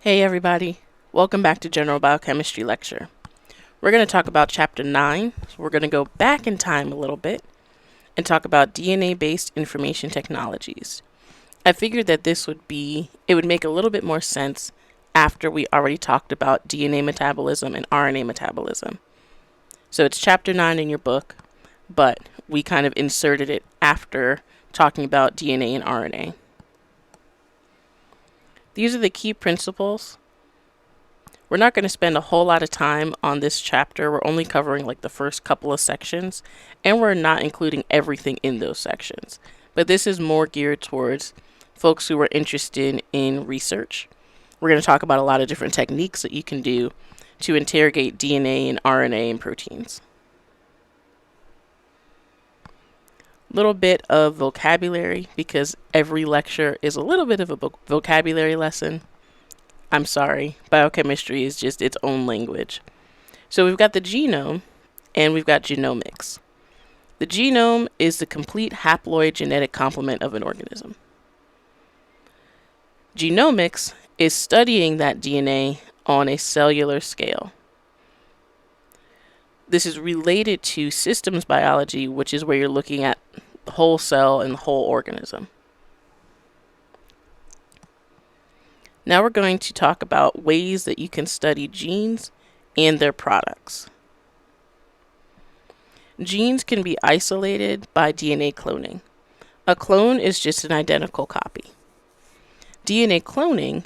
Hey everybody, welcome back to General Biochemistry Lecture. We're going to talk about Chapter 9, so we're going to go back in time a little bit and talk about DNA-based information technologies. I figured that it would make a little bit more sense after we already talked about DNA metabolism and RNA metabolism. So it's Chapter 9 in your book, but we kind of inserted it after talking about DNA and RNA. These are the key principles. We're not going to spend a whole lot of time on this chapter. We're only covering like the first couple of sections, and we're not including everything in those sections. But this is more geared towards folks who are interested in research. We're going to talk about a lot of different techniques that you can do to interrogate DNA and RNA and proteins. Little bit of vocabulary, because every lecture is a little bit of a vocabulary lesson. I'm sorry, biochemistry is just its own language. So we've got the genome and we've got genomics. The genome is the complete haploid genetic complement of an organism. Genomics is studying that DNA on a cellular scale. This is related to systems biology, which is where you're looking at the whole cell and the whole organism. Now we're going to talk about ways that you can study genes and their products. Genes can be isolated by DNA cloning. A clone is just an identical copy. DNA cloning,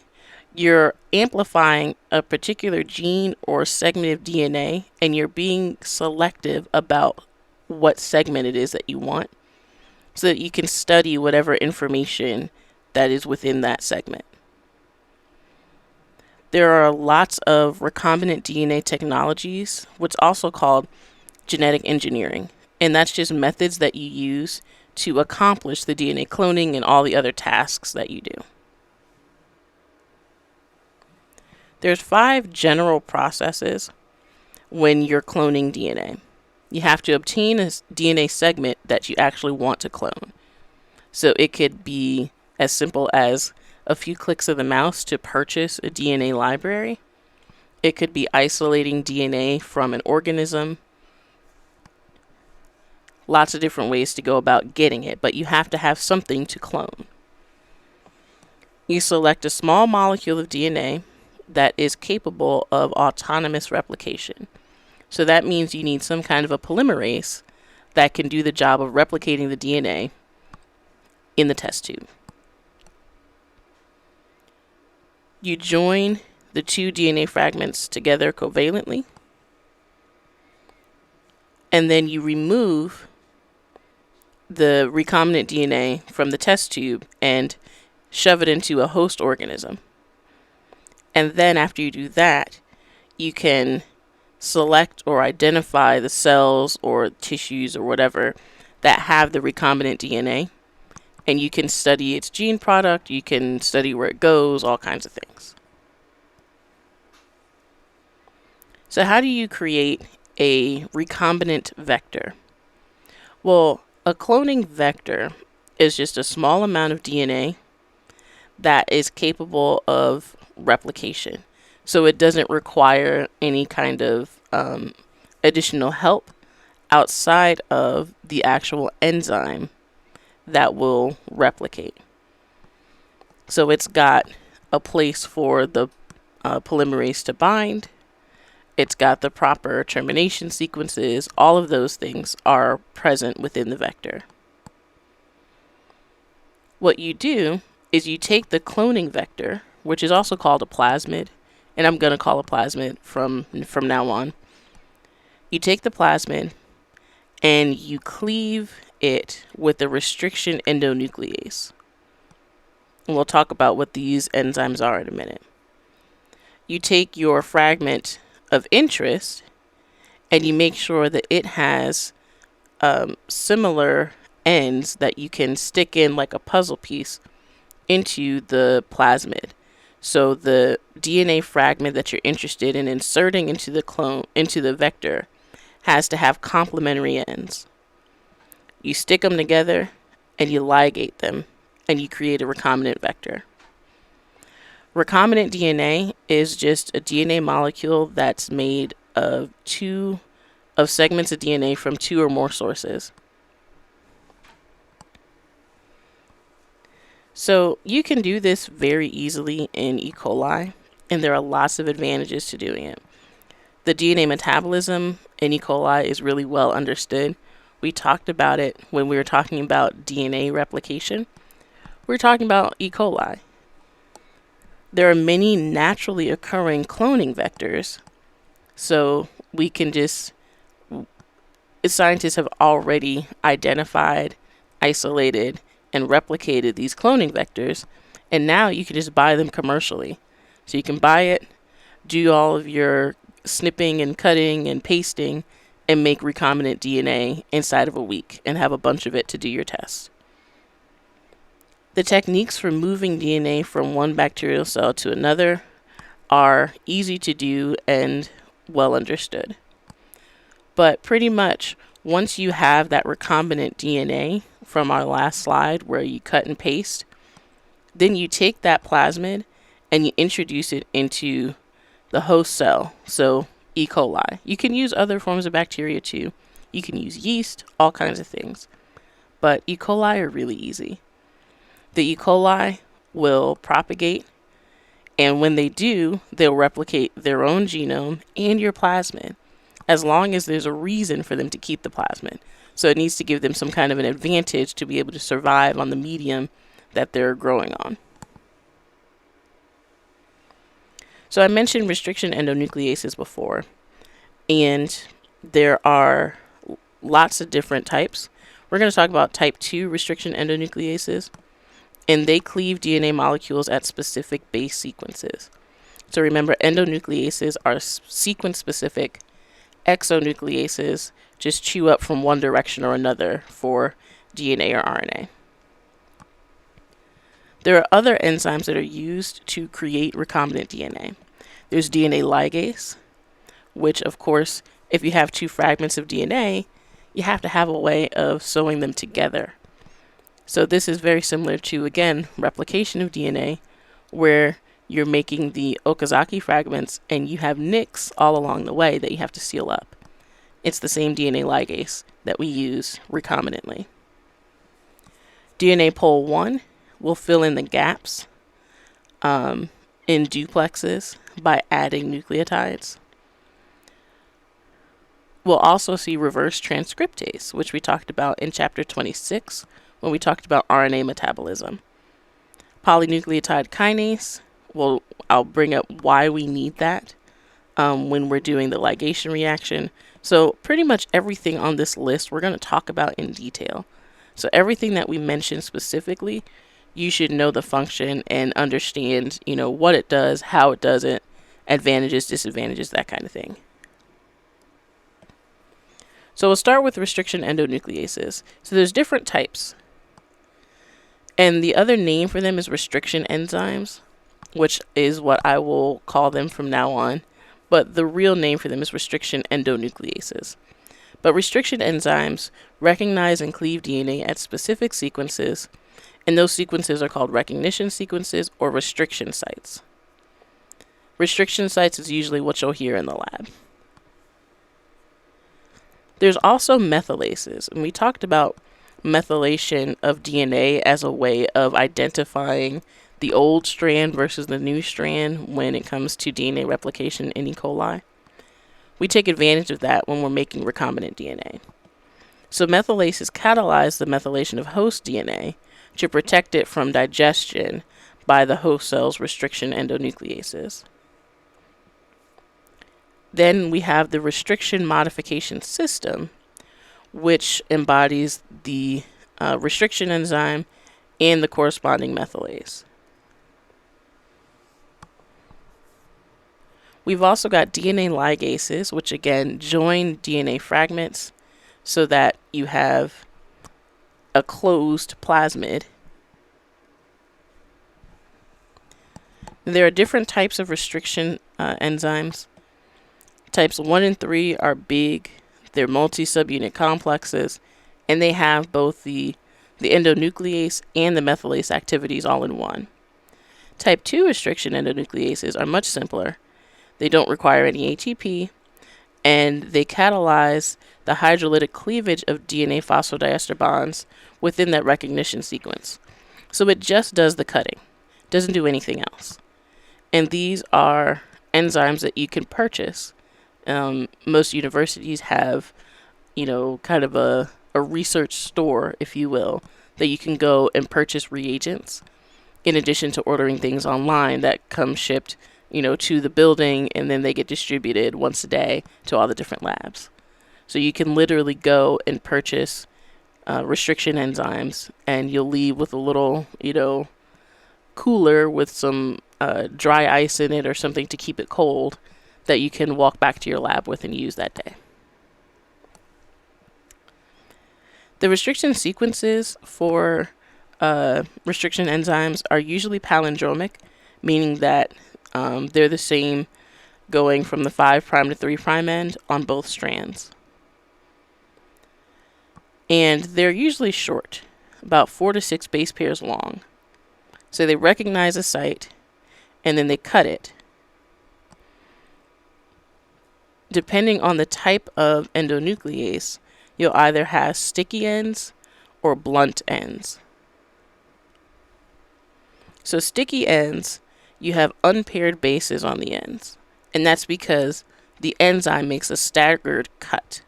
you're amplifying a particular gene or segment of DNA, and you're being selective about what segment it is that you want, so that you can study whatever information that is within that segment. There are lots of recombinant DNA technologies, what's also called genetic engineering, and that's just methods that you use to accomplish the DNA cloning and all the other tasks that you do. There's 5 general processes when you're cloning DNA. You have to obtain a DNA segment that you actually want to clone. So it could be as simple as a few clicks of the mouse to purchase a DNA library. It could be isolating DNA from an organism. Lots of different ways to go about getting it, but you have to have something to clone. You select a small molecule of DNA that is capable of autonomous replication. So that means you need some kind of a polymerase that can do the job of replicating the DNA in the test tube. You join the 2 DNA fragments together covalently, and then you remove the recombinant DNA from the test tube and shove it into a host organism. And then after you do that, you can select or identify the cells or tissues or whatever that have the recombinant DNA. And you can study its gene product, you can study where it goes, all kinds of things. So how do you create a recombinant vector? Well, a cloning vector is just a small amount of DNA that is capable of replication. So it doesn't require any kind of additional help outside of the actual enzyme that will replicate. So it's got a place for the polymerase to bind. It's got the proper termination sequences. All of those things are present within the vector. What you do is you take the cloning vector, which is also called a plasmid, and I'm going to call it plasmid from now on. You take the plasmid and you cleave it with a restriction endonuclease. And we'll talk about what these enzymes are in a minute. You take your fragment of interest and you make sure that it has similar ends that you can stick in like a puzzle piece into the plasmid. So the DNA fragment that you're interested in inserting into the vector has to have complementary ends. You stick them together and you ligate them and you create a recombinant vector. Recombinant DNA is just a DNA molecule that's made of segments of DNA from two or more sources. So you can do this very easily in E. coli, and there are lots of advantages to doing it. The DNA metabolism in E. coli is really well understood. We talked about it when we were talking about DNA replication. We're talking about E. coli. There are many naturally occurring cloning vectors, so we can just, scientists have already identified, isolated, and replicated these cloning vectors, and now you can just buy them commercially. So you can buy it, do all of your snipping and cutting and pasting, and make recombinant DNA inside of a week and have a bunch of it to do your tests. The techniques for moving DNA from one bacterial cell to another are easy to do and well understood. But pretty much once you have that recombinant DNA from our last slide where you cut and paste, then you take that plasmid and you introduce it into the host cell, so E. coli. You can use other forms of bacteria too. You can use yeast, all kinds of things. But E. coli are really easy. The E. coli will propagate, and when they do, they'll replicate their own genome and your plasmid, as long as there's a reason for them to keep the plasmid. So it needs to give them some kind of an advantage to be able to survive on the medium that they're growing on. So I mentioned restriction endonucleases before, and there are lots of different types. We're going to talk about type 2 restriction endonucleases, and they cleave DNA molecules at specific base sequences. So remember, endonucleases are sequence-specific. Exonucleases just chew up from one direction or another for DNA or RNA. There are other enzymes that are used to create recombinant DNA. There's DNA ligase, which of course, if you have two fragments of DNA, you have to have a way of sewing them together. So this is very similar to, again, replication of DNA, where you're making the Okazaki fragments and you have nicks all along the way that you have to seal up. It's the same DNA ligase that we use recombinantly. DNA pol 1 will fill in the gaps in duplexes by adding nucleotides. We'll also see reverse transcriptase, which we talked about in chapter 26 when we talked about RNA metabolism. Polynucleotide kinase, well, I'll bring up why we need that when we're doing the ligation reaction. So pretty much everything on this list we're going to talk about in detail. So everything that we mentioned specifically, you should know the function and understand, what it does, how it does it, advantages, disadvantages, that kind of thing. So we'll start with restriction endonucleases. So there's different types. And the other name for them is restriction enzymes, which is what I will call them from now on. But the real name for them is restriction endonucleases. But restriction enzymes recognize and cleave DNA at specific sequences, and those sequences are called recognition sequences or restriction sites. Restriction sites is usually what you'll hear in the lab. There's also methylases, and we talked about methylation of DNA as a way of identifying the old strand versus the new strand when it comes to DNA replication in E. coli. We take advantage of that when we're making recombinant DNA. So methylases catalyze the methylation of host DNA to protect it from digestion by the host cell's restriction endonucleases. Then we have the restriction modification system, which embodies the restriction enzyme and the corresponding methylase. We've also got DNA ligases, which again join DNA fragments so that you have a closed plasmid. There are different types of restriction enzymes. Types 1 and 3 are big. They're multi-subunit complexes, and they have both the endonuclease and the methylase activities all in one. Type 2 restriction endonucleases are much simpler. They don't require any ATP, and they catalyze the hydrolytic cleavage of DNA phosphodiester bonds within that recognition sequence. So it just does the cutting, doesn't do anything else. And these are enzymes that you can purchase. Most universities have, kind of a research store, if you will, that you can go and purchase reagents, in addition to ordering things online that come shipped, to the building, and then they get distributed once a day to all the different labs. So you can literally go and purchase restriction enzymes, and you'll leave with a little, cooler with some dry ice in it or something to keep it cold that you can walk back to your lab with and use that day. The restriction sequences for restriction enzymes are usually palindromic, meaning that they're the same going from the 5' to 3' end on both strands. And they're usually short, about 4 to 6 base pairs long. So they recognize a site, and then they cut it. Depending on the type of endonuclease, you'll either have sticky ends or blunt ends. So sticky ends, you have unpaired bases on the ends, and that's because the enzyme makes a staggered cut.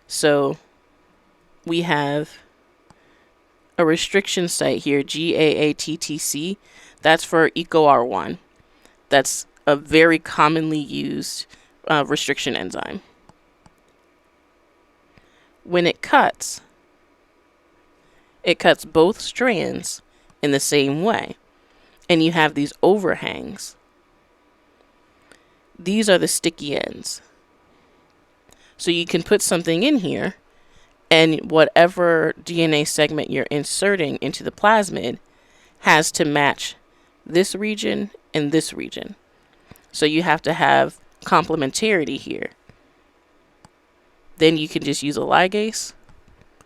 So we have a restriction site here, GAATTC. That's for EcoR1. That's a very commonly used restriction enzyme. When it cuts both strands in the same way, and you have these overhangs. These are the sticky ends. So you can put something in here, and whatever DNA segment you're inserting into the plasmid has to match this region and this region. So you have to have complementarity here. Then you can just use a ligase,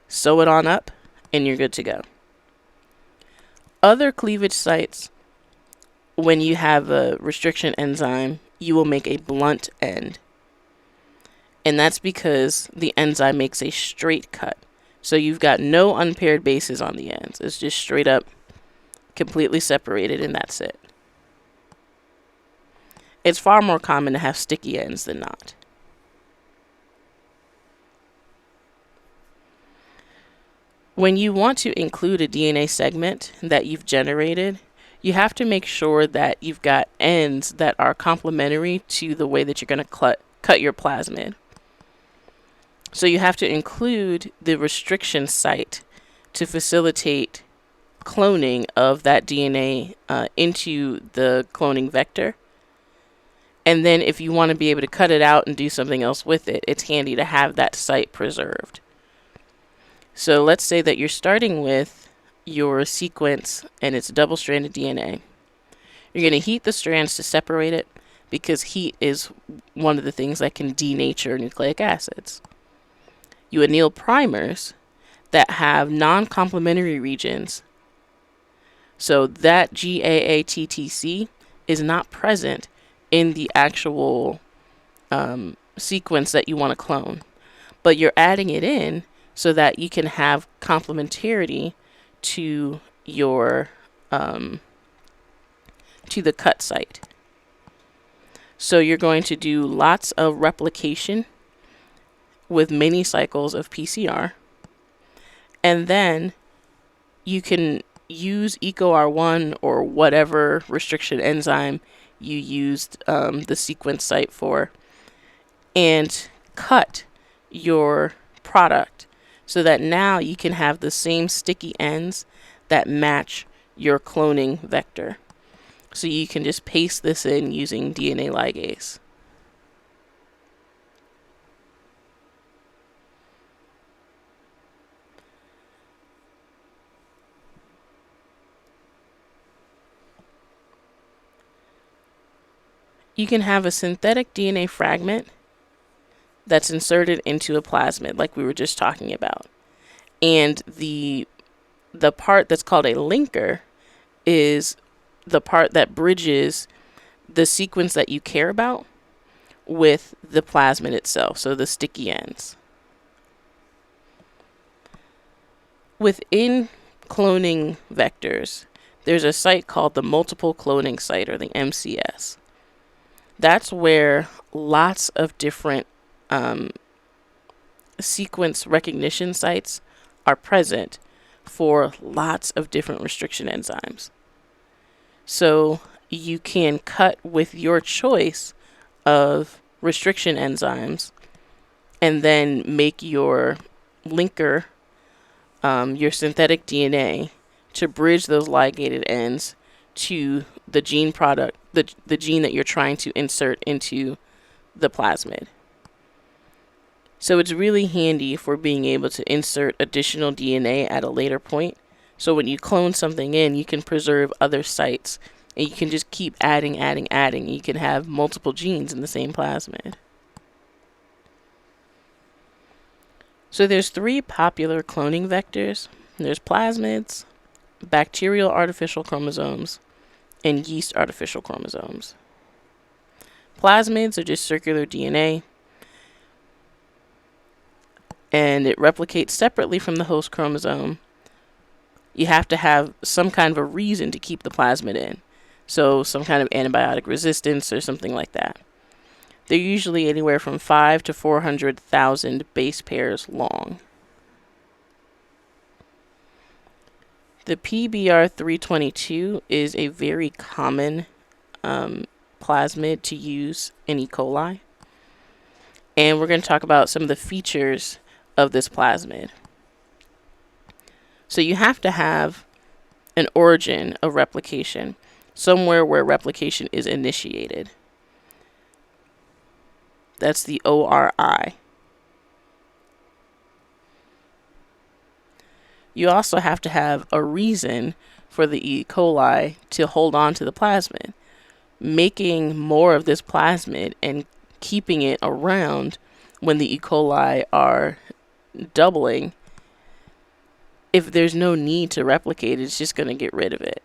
sew it on up, and you're good to go. Other cleavage sites, when you have a restriction enzyme, you will make a blunt end. And that's because the enzyme makes a straight cut. So you've got no unpaired bases on the ends. It's just straight up, completely separated, and that's it. It's far more common to have sticky ends than not. When you want to include a DNA segment that you've generated, you have to make sure that you've got ends that are complementary to the way that you're going to cut your plasmid. So you have to include the restriction site to facilitate cloning of that DNA into the cloning vector. And then if you want to be able to cut it out and do something else with it, it's handy to have that site preserved. So let's say that you're starting with your sequence and it's double-stranded DNA. You're going to heat the strands to separate it because heat is one of the things that can denature nucleic acids. You anneal primers that have non-complementary regions. So that GAATTC is not present in the actual sequence that you want to clone, but you're adding it in so that you can have complementarity to your to the cut site. So you're going to do lots of replication with many cycles of PCR, and then you can use EcoR1 or whatever restriction enzyme you used the sequence site for, and cut your product so that now you can have the same sticky ends that match your cloning vector. So you can just paste this in using DNA ligase. You can have a synthetic DNA fragment that's inserted into a plasmid like we were just talking about. And the part that's called a linker is the part that bridges the sequence that you care about with the plasmid itself, so the sticky ends. Within cloning vectors, there's a site called the multiple cloning site, or the MCS. That's where lots of different sequence recognition sites are present for lots of different restriction enzymes. So you can cut with your choice of restriction enzymes and then make your linker, your synthetic DNA, to bridge those ligated ends to the gene product, the gene that you're trying to insert into the plasmid. So it's really handy for being able to insert additional DNA at a later point. So when you clone something in, you can preserve other sites, and you can just keep adding. You can have multiple genes in the same plasmid. So there's 3 popular cloning vectors. There's plasmids, bacterial artificial chromosomes, and yeast artificial chromosomes. Plasmids are just circular DNA, and it replicates separately from the host chromosome. You have to have some kind of a reason to keep the plasmid in, so some kind of antibiotic resistance or something like that. They're usually anywhere from 5 to 400,000 base pairs long. The PBR322 is a very common plasmid to use in E. coli. And we're going to talk about some of the features of this plasmid. So you have to have an origin of replication, somewhere where replication is initiated. That's the ORI. You also have to have a reason for the E. coli to hold on to the plasmid. Making more of this plasmid and keeping it around when the E. coli are doubling, if there's no need to replicate, it's just going to get rid of it.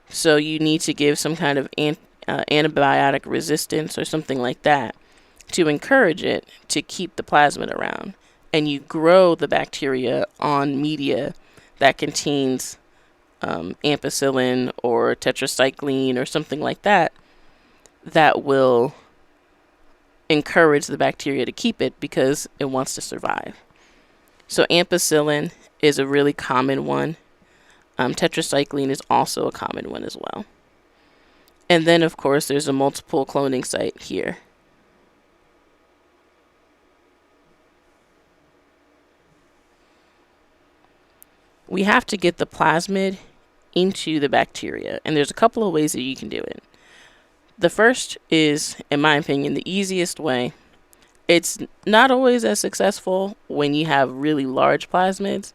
So you need to give some kind of antibiotic resistance or something like that to encourage it to keep the plasmid around. And you grow the bacteria on media that contains ampicillin or tetracycline or something like that, that will encourage the bacteria to keep it because it wants to survive. So ampicillin is a really common one. Tetracycline is also a common one as well. And then, of course, there's a multiple cloning site here. We have to get the plasmid into the bacteria, and there's a couple of ways that you can do it. The first is, in my opinion, the easiest way. It's not always as successful when you have really large plasmids,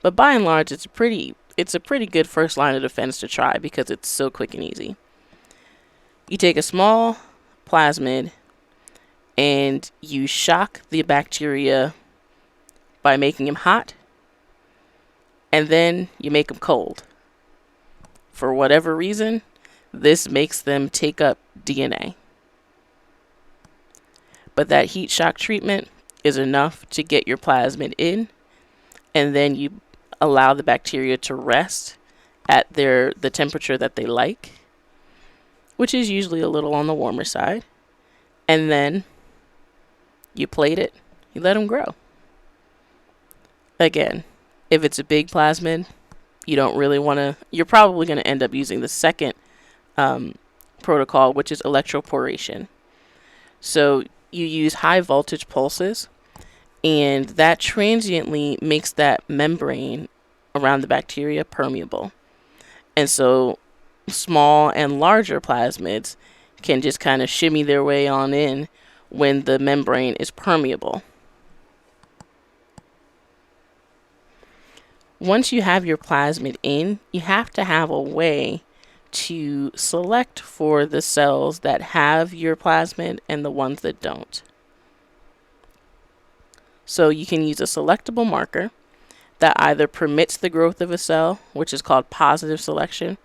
but by and large, it's a pretty good first line of defense to try because it's so quick and easy. You take a small plasmid and you shock the bacteria by making them hot, and then you make them cold. For whatever reason, this makes them take up DNA. But that heat shock treatment is enough to get your plasmid in, and then you allow the bacteria to rest at the temperature that they like, which is usually a little on the warmer side. And then you plate it, you let them grow. Again, if it's a big plasmid, you don't really want to, you're probably going to end up using the second protocol, which is electroporation. So you use high voltage pulses, and that transiently makes that membrane around the bacteria permeable. And so small and larger plasmids can just kind of shimmy their way on in when the membrane is permeable. Once you have your plasmid in, you have to have a way to select for the cells that have your plasmid and the ones that don't. So you can use a selectable marker that either permits the growth of a cell, which is called positive selection,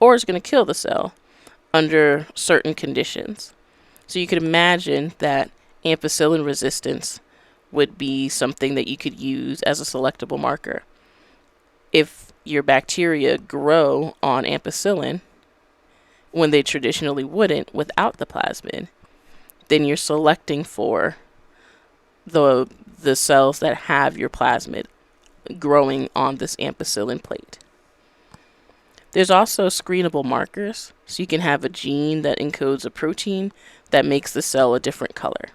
or it's going to kill the cell under certain conditions. So you could imagine that ampicillin resistance would be something that you could use as a selectable marker. If your bacteria grow on ampicillin when they traditionally wouldn't without the plasmid, then you're selecting for the cells that have your plasmid growing on this ampicillin plate. There's also screenable markers, so you can have a gene that encodes a protein that makes the cell a different color.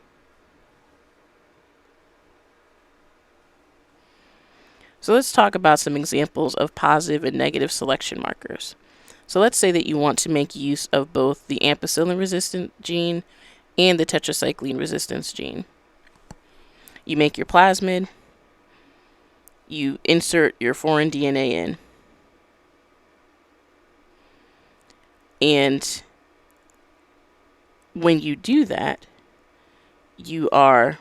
So let's talk about some examples of positive and negative selection markers. So let's say that you want to make use of both the ampicillin resistant gene and the tetracycline resistance gene. You make your plasmid, you insert your foreign DNA in, and when you do that, you are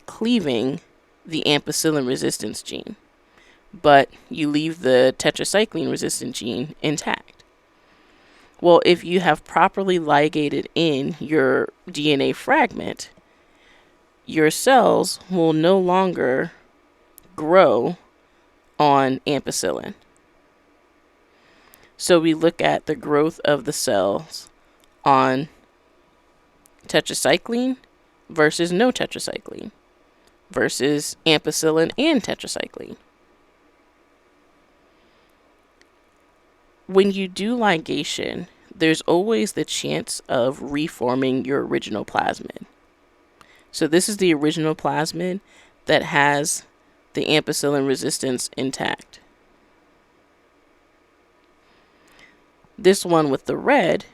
cleaving the ampicillin resistance gene, but you leave the tetracycline resistant gene intact. Well, if you have properly ligated in your DNA fragment, your cells will no longer grow on ampicillin. So we look at the growth of the cells on tetracycline versus no tetracycline versus ampicillin and tetracycline. When you do ligation, there's always the chance of reforming your original plasmid. So this is the original plasmid that has the ampicillin resistance intact. This one with the red,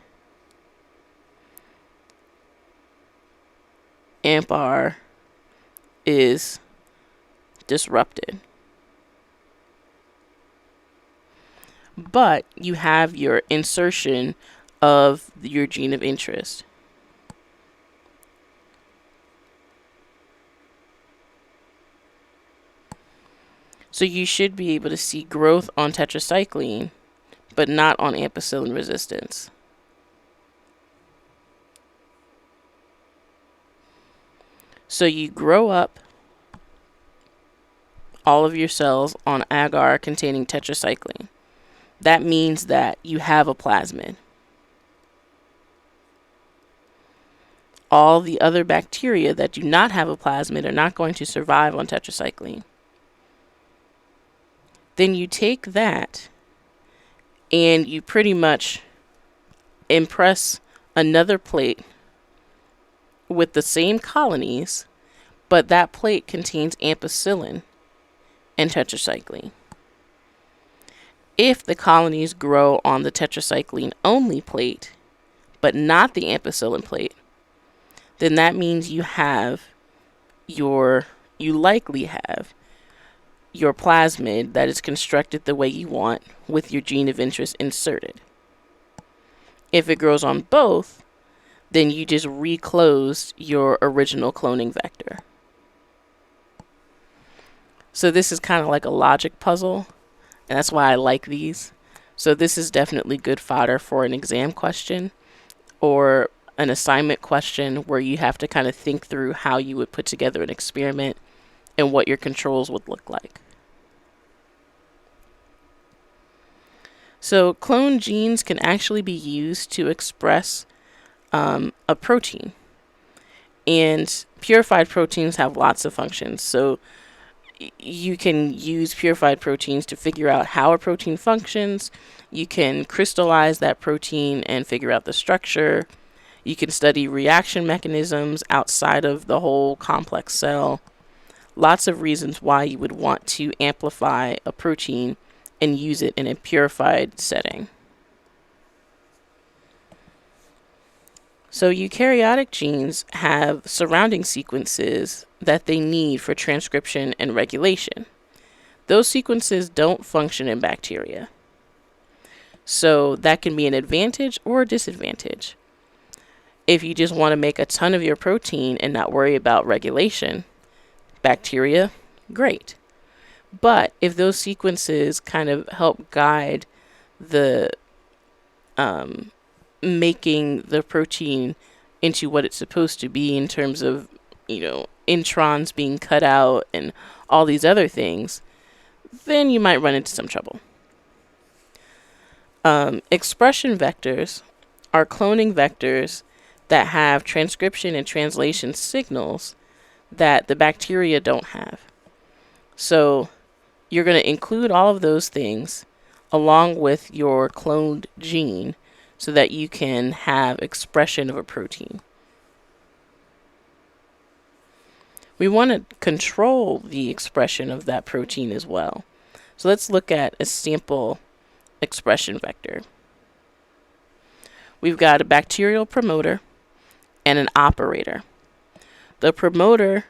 AmpR, is disrupted. But you have your insertion of your gene of interest. So you should be able to see growth on tetracycline, but not on ampicillin resistance. So you grow up all of your cells on agar containing tetracycline. That means that you have a plasmid. All the other bacteria that do not have a plasmid are not going to survive on tetracycline. Then you take that and you pretty much impress another plate with the same colonies, but that plate contains ampicillin and tetracycline. If the colonies grow on the tetracycline only plate, but not the ampicillin plate, then that means you likely have your plasmid that is constructed the way you want with your gene of interest inserted. If it grows on both, then you just reclosed your original cloning vector. So this is kind of like a logic puzzle, and that's why I like these. So this is definitely good fodder for an exam question or an assignment question where you have to kind of think through how you would put together an experiment and what your controls would look like. So cloned genes can actually be used to express a protein, and purified proteins have lots of functions. So you can use purified proteins to figure out how a protein functions. You can crystallize that protein and figure out the structure. You can study reaction mechanisms outside of the whole complex cell. Lots of reasons why you would want to amplify a protein and use it in a purified setting. So eukaryotic genes have surrounding sequences that they need for transcription and regulation. Those sequences don't function in bacteria. So that can be an advantage or a disadvantage. If you just want to make a ton of your protein and not worry about regulation, bacteria, great. But if those sequences kind of help guide the making the protein into what it's supposed to be in terms of, introns being cut out and all these other things, then you might run into some trouble. Expression vectors are cloning vectors that have transcription and translation signals that the bacteria don't have. So you're going to include all of those things along with your cloned gene so that you can have expression of a protein. We want to control the expression of that protein as well. So let's look at a sample expression vector. We've got a bacterial promoter and an operator. The promoter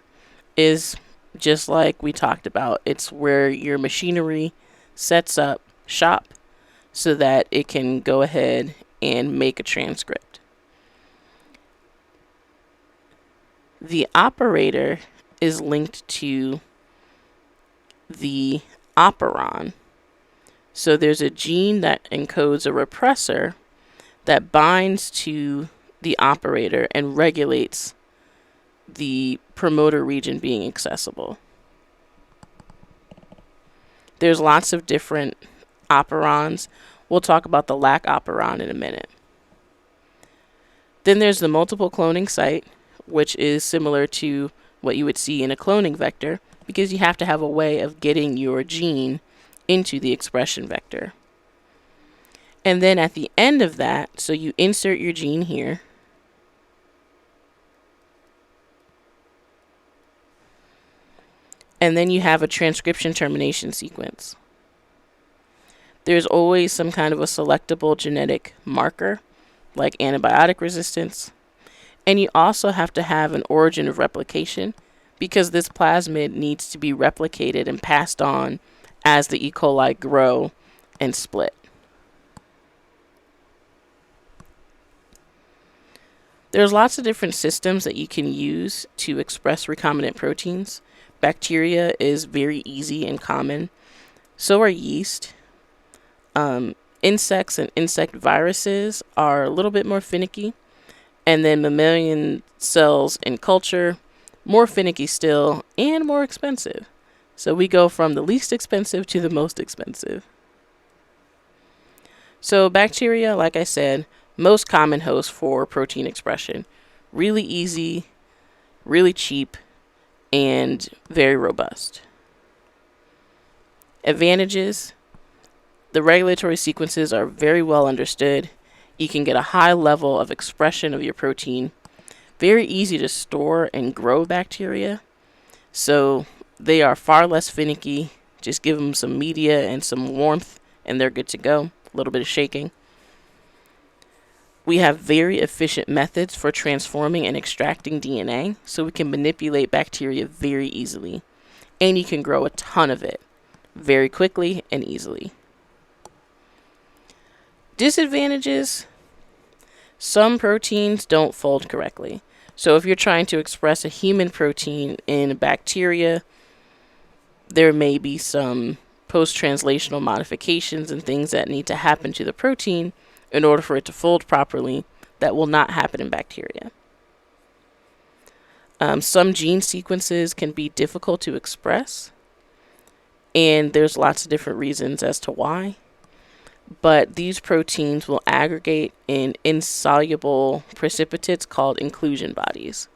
is just like we talked about. It's where your machinery sets up shop so that it can go ahead and make a transcript. The operator is linked to the operon. So there's a gene that encodes a repressor that binds to the operator and regulates the promoter region being accessible. There's lots of different operons. We'll talk about the lac operon in a minute. Then there's the multiple cloning site, which is similar to what you would see in a cloning vector, because you have to have a way of getting your gene into the expression vector. And then at the end of that, so you insert your gene here, and then you have a transcription termination sequence. There's always some kind of a selectable genetic marker, like antibiotic resistance. And you also have to have an origin of replication, because this plasmid needs to be replicated and passed on as the E. coli grow and split. There's lots of different systems that you can use to express recombinant proteins. Bacteria is very easy and common. So are yeast. Insects and insect viruses are a little bit more finicky. And then mammalian cells in culture, more finicky still and more expensive. So we go from the least expensive to the most expensive. So bacteria, like I said, most common host for protein expression. Really easy, really cheap, and very robust. Advantages: the regulatory sequences are very well understood. You can get a high level of expression of your protein. Very easy to store and grow bacteria. So they are far less finicky. Just give them some media and some warmth and they're good to go. A little bit of shaking. We have very efficient methods for transforming and extracting DNA, so we can manipulate bacteria very easily. And you can grow a ton of it very quickly and easily. Disadvantages: some proteins don't fold correctly. So if you're trying to express a human protein in a bacteria, there may be some post-translational modifications and things that need to happen to the protein in order for it to fold properly that will not happen in bacteria. Some gene sequences can be difficult to express, and there's lots of different reasons as to why. But these proteins will aggregate in insoluble precipitates called inclusion bodies.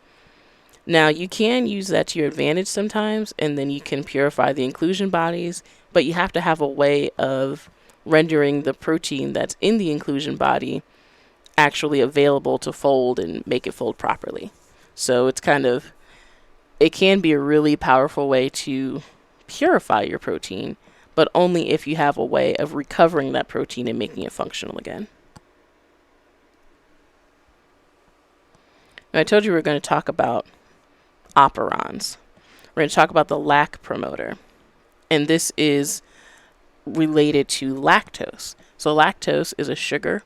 Now, you can use that to your advantage sometimes, and then you can purify the inclusion bodies, but you have to have a way of rendering the protein that's in the inclusion body actually available to fold and make it fold properly. So it can be a really powerful way to purify your protein, but only if you have a way of recovering that protein and making it functional again. Now, I told you we were going to talk about operons. We're going to talk about the lac promoter, and this is related to lactose. So lactose is a sugar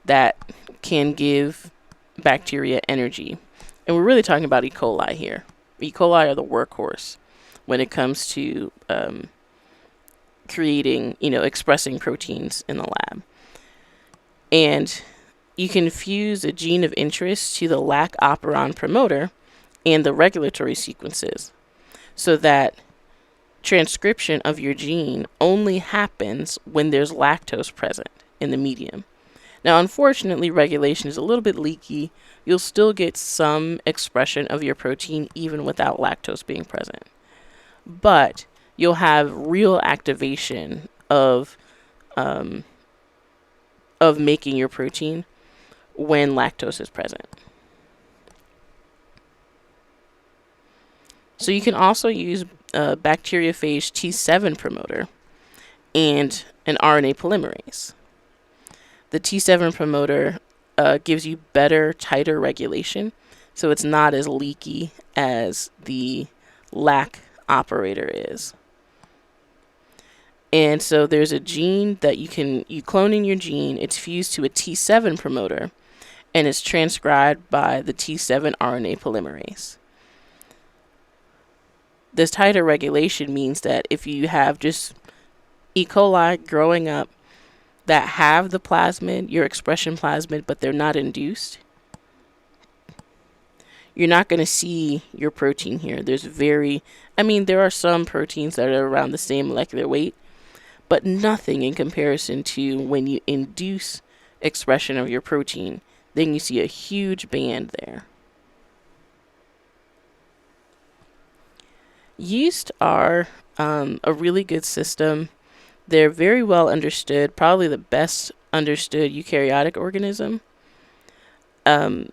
that can give bacteria energy. And we're really talking about E. coli here. E. coli are the workhorse when it comes to creating, expressing proteins in the lab. And you can fuse a gene of interest to the lac operon promoter and the regulatory sequences so that transcription of your gene only happens when there's lactose present in the medium. Now, unfortunately, regulation is a little bit leaky. You'll still get some expression of your protein even without lactose being present. But you'll have real activation of making your protein when lactose is present. So you can also use a bacteriophage T7 promoter and an RNA polymerase. The T7 promoter gives you better, tighter regulation, so it's not as leaky as the lac operator is. And so there's a gene that you clone in your gene, it's fused to a T7 promoter, and it's transcribed by the T7 RNA polymerase. This tighter regulation means that if you have just E. coli growing up that have the plasmid, your expression plasmid, but they're not induced, you're not going to see your protein here. There are some proteins that are around the same molecular weight, but nothing in comparison to when you induce expression of your protein. Then you see a huge band there. Yeast are a really good system. They're very well understood, probably the best understood eukaryotic organism. The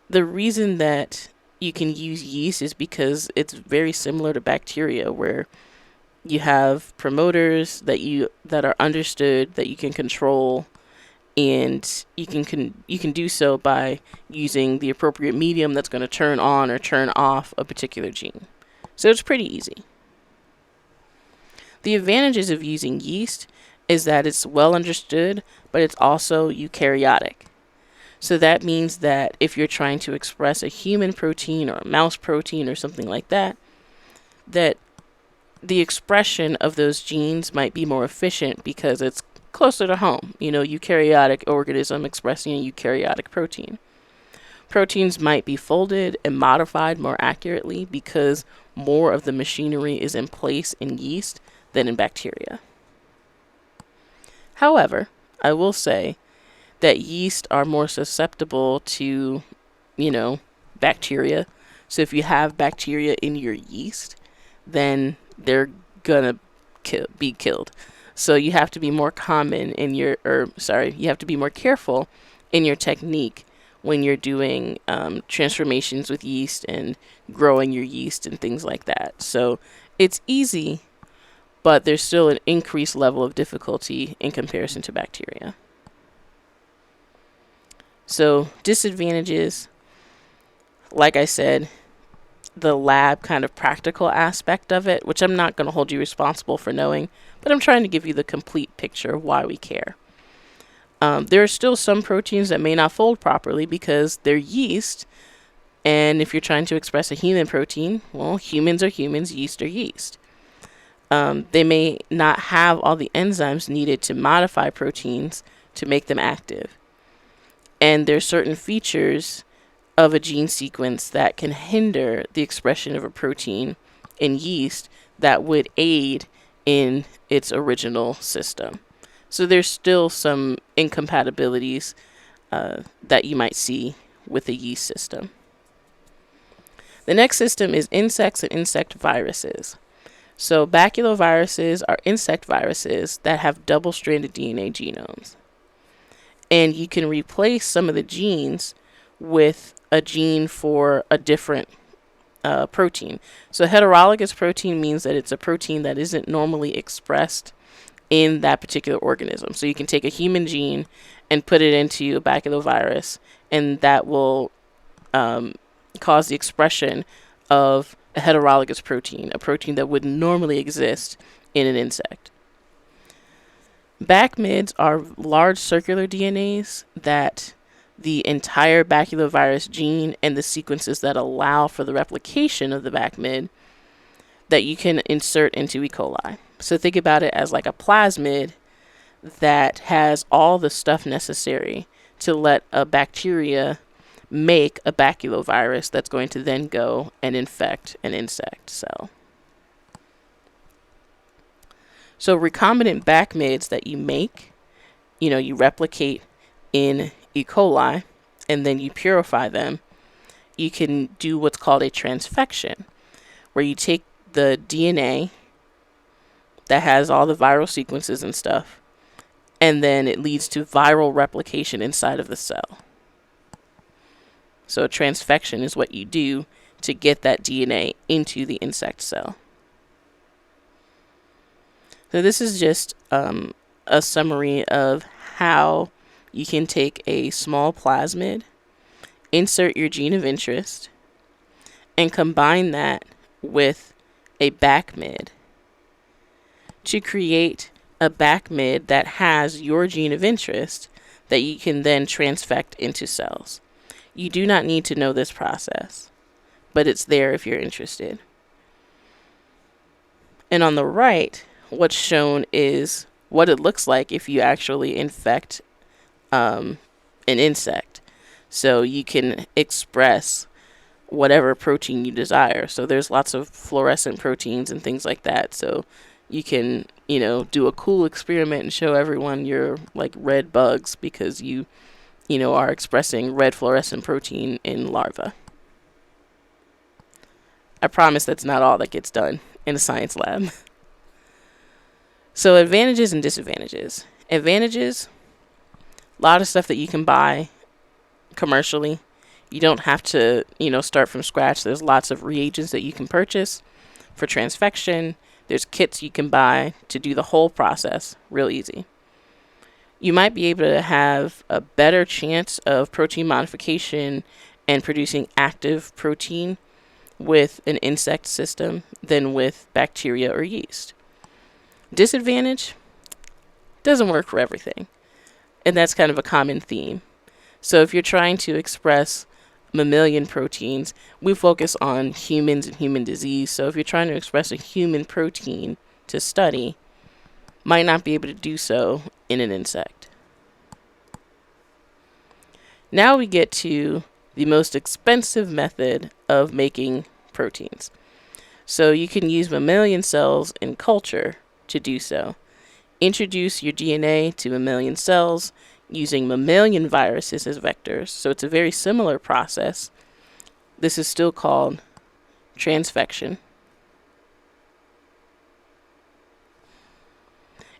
reason that you can use yeast is because it's very similar to bacteria, where you have promoters that are understood, that you can control, and you can do so by using the appropriate medium that's going to turn on or turn off a particular gene. So it's pretty easy. The advantages of using yeast is that it's well understood, but it's also eukaryotic. So that means that if you're trying to express a human protein or a mouse protein or something like that, that the expression of those genes might be more efficient because it's closer to home. Eukaryotic organism expressing a eukaryotic protein. Proteins might be folded and modified more accurately because more of the machinery is in place in yeast than in bacteria. However, I will say that yeast are more susceptible to, bacteria. So if you have bacteria in your yeast, then they're gonna be killed. So you have to be more you have to be more careful in your technique when you're doing transformations with yeast and growing your yeast and things like that. So it's easy, but there's still an increased level of difficulty in comparison to bacteria. So disadvantages, like I said, the lab kind of practical aspect of it, which I'm not going to hold you responsible for knowing, but I'm trying to give you the complete picture of why we care. There are still some proteins that may not fold properly because they're yeast, and if you're trying to express a human protein, well, humans are humans, yeast are yeast. They may not have all the enzymes needed to modify proteins to make them active. And there's certain features of a gene sequence that can hinder the expression of a protein in yeast that would aid in its original system. So there's still some incompatibilities that you might see with the yeast system. The next system is insects and insect viruses. So baculoviruses are insect viruses that have double-stranded DNA genomes. And you can replace some of the genes with a gene for a different protein. So heterologous protein means that it's a protein that isn't normally expressed in that particular organism. So you can take a human gene and put it into a baculovirus, and that will cause the expression of a heterologous protein, a protein that would normally exist in an insect. Bacmids are large circular DNAs that the entire baculovirus gene and the sequences that allow for the replication of the bacmid that you can insert into E. coli. So think about it as like a plasmid that has all the stuff necessary to let a bacteria make a baculovirus that's going to then go and infect an insect cell. So recombinant BACMIDs that you make, you replicate in E. coli and then you purify them. You can do what's called a transfection, where you take the DNA that has all the viral sequences and stuff, and then it leads to viral replication inside of the cell. So a transfection is what you do to get that DNA into the insect cell. So this is just a summary of how you can take a small plasmid, insert your gene of interest, and combine that with a BACMID to create a BACMID that has your gene of interest that you can then transfect into cells. You do not need to know this process, but it's there if you're interested. And on the right, what's shown is what it looks like if you actually infect an insect. So you can express whatever protein you desire. So there's lots of fluorescent proteins and things like that. So you can, do a cool experiment and show everyone your like red bugs because you are expressing red fluorescent protein in larvae. I promise that's not all that gets done in a science lab. So advantages and disadvantages. Advantages, a lot of stuff that you can buy commercially. You don't have to, start from scratch. There's lots of reagents that you can purchase for transfection. There's kits you can buy to do the whole process real easy. You might be able to have a better chance of protein modification and producing active protein with an insect system than with bacteria or yeast. Disadvantage, doesn't work for everything. And that's kind of a common theme. So if you're trying to express mammalian proteins, we focus on humans and human disease. So if you're trying to express a human protein to study, might not be able to do so in an insect. Now we get to the most expensive method of making proteins. So you can use mammalian cells in culture to do so. Introduce your DNA to mammalian cells using mammalian viruses as vectors. So it's a very similar process. This is still called transfection.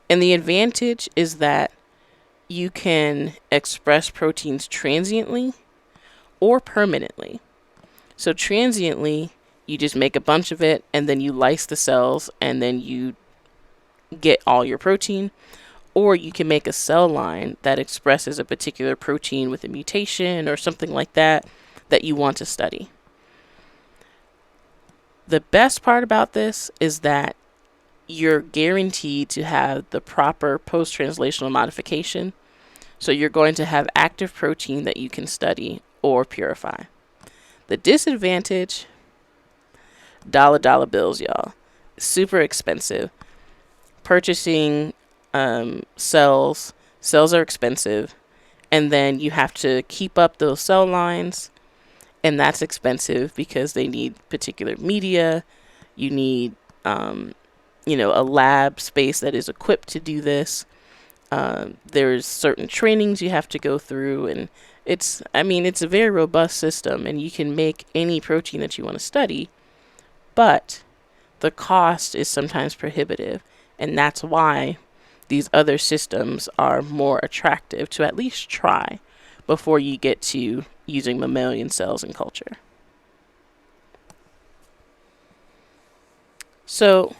And the advantage is that you can express proteins transiently or permanently. So transiently, you just make a bunch of it and then you lyse the cells and then you get all your protein. Or you can make a cell line that expresses a particular protein with a mutation or something like that that you want to study. The best part about this is that you're guaranteed to have the proper post-translational modification. So you're going to have active protein that you can study or purify. The disadvantage, dollar bills, y'all. Super expensive. Purchasing cells are expensive, and then you have to keep up those cell lines, and that's expensive because they need particular media. You need a lab space that is equipped to do this. There's certain trainings you have to go through, and it's a very robust system, and you can make any protein that you want to study, but the cost is sometimes prohibitive, and that's why these other systems are more attractive to at least try before you get to using mammalian cells in culture. So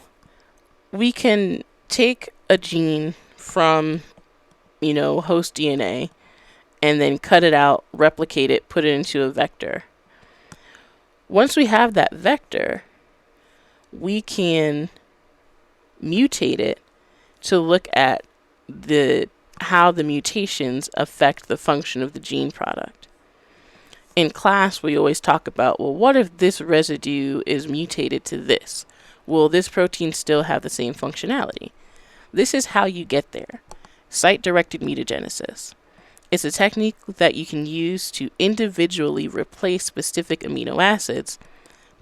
we can take a gene from, host DNA and then cut it out, replicate it, put it into a vector. Once we have that vector, we can mutate it to look at how the mutations affect the function of the gene product. In class, we always talk about, well, what if this residue is mutated to this? Will this protein still have the same functionality? This is how you get there. Site-directed mutagenesis. It's a technique that you can use to individually replace specific amino acids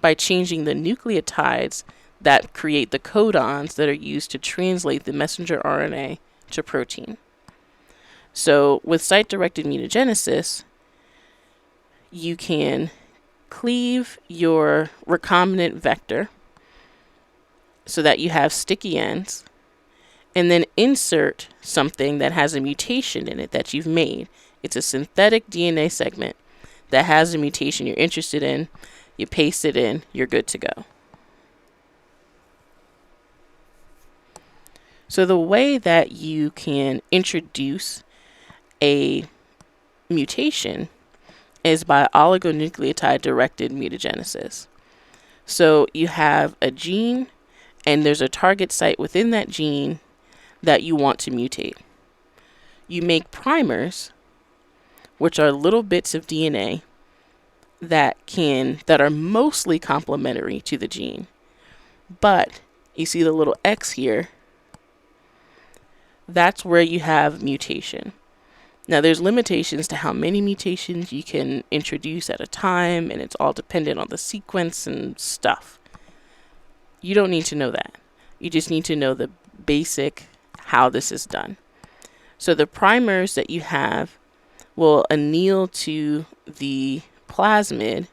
by changing the nucleotides that create the codons that are used to translate the messenger RNA to protein. So with site-directed mutagenesis, you can cleave your recombinant vector so that you have sticky ends, and then insert something that has a mutation in it that you've made. It's a synthetic DNA segment that has a mutation you're interested in. You paste it in, you're good to go. So the way that you can introduce a mutation is by oligonucleotide directed mutagenesis. So you have a gene, and there's a target site within that gene that you want to mutate. You make primers, which are little bits of DNA that are mostly complementary to the gene. But you see the little X here, that's where you have mutation. Now there's limitations to how many mutations you can introduce at a time, and it's all dependent on the sequence and stuff. You don't need to know that. You just need to know the basic how this is done. So the primers that you have will anneal to the plasmid,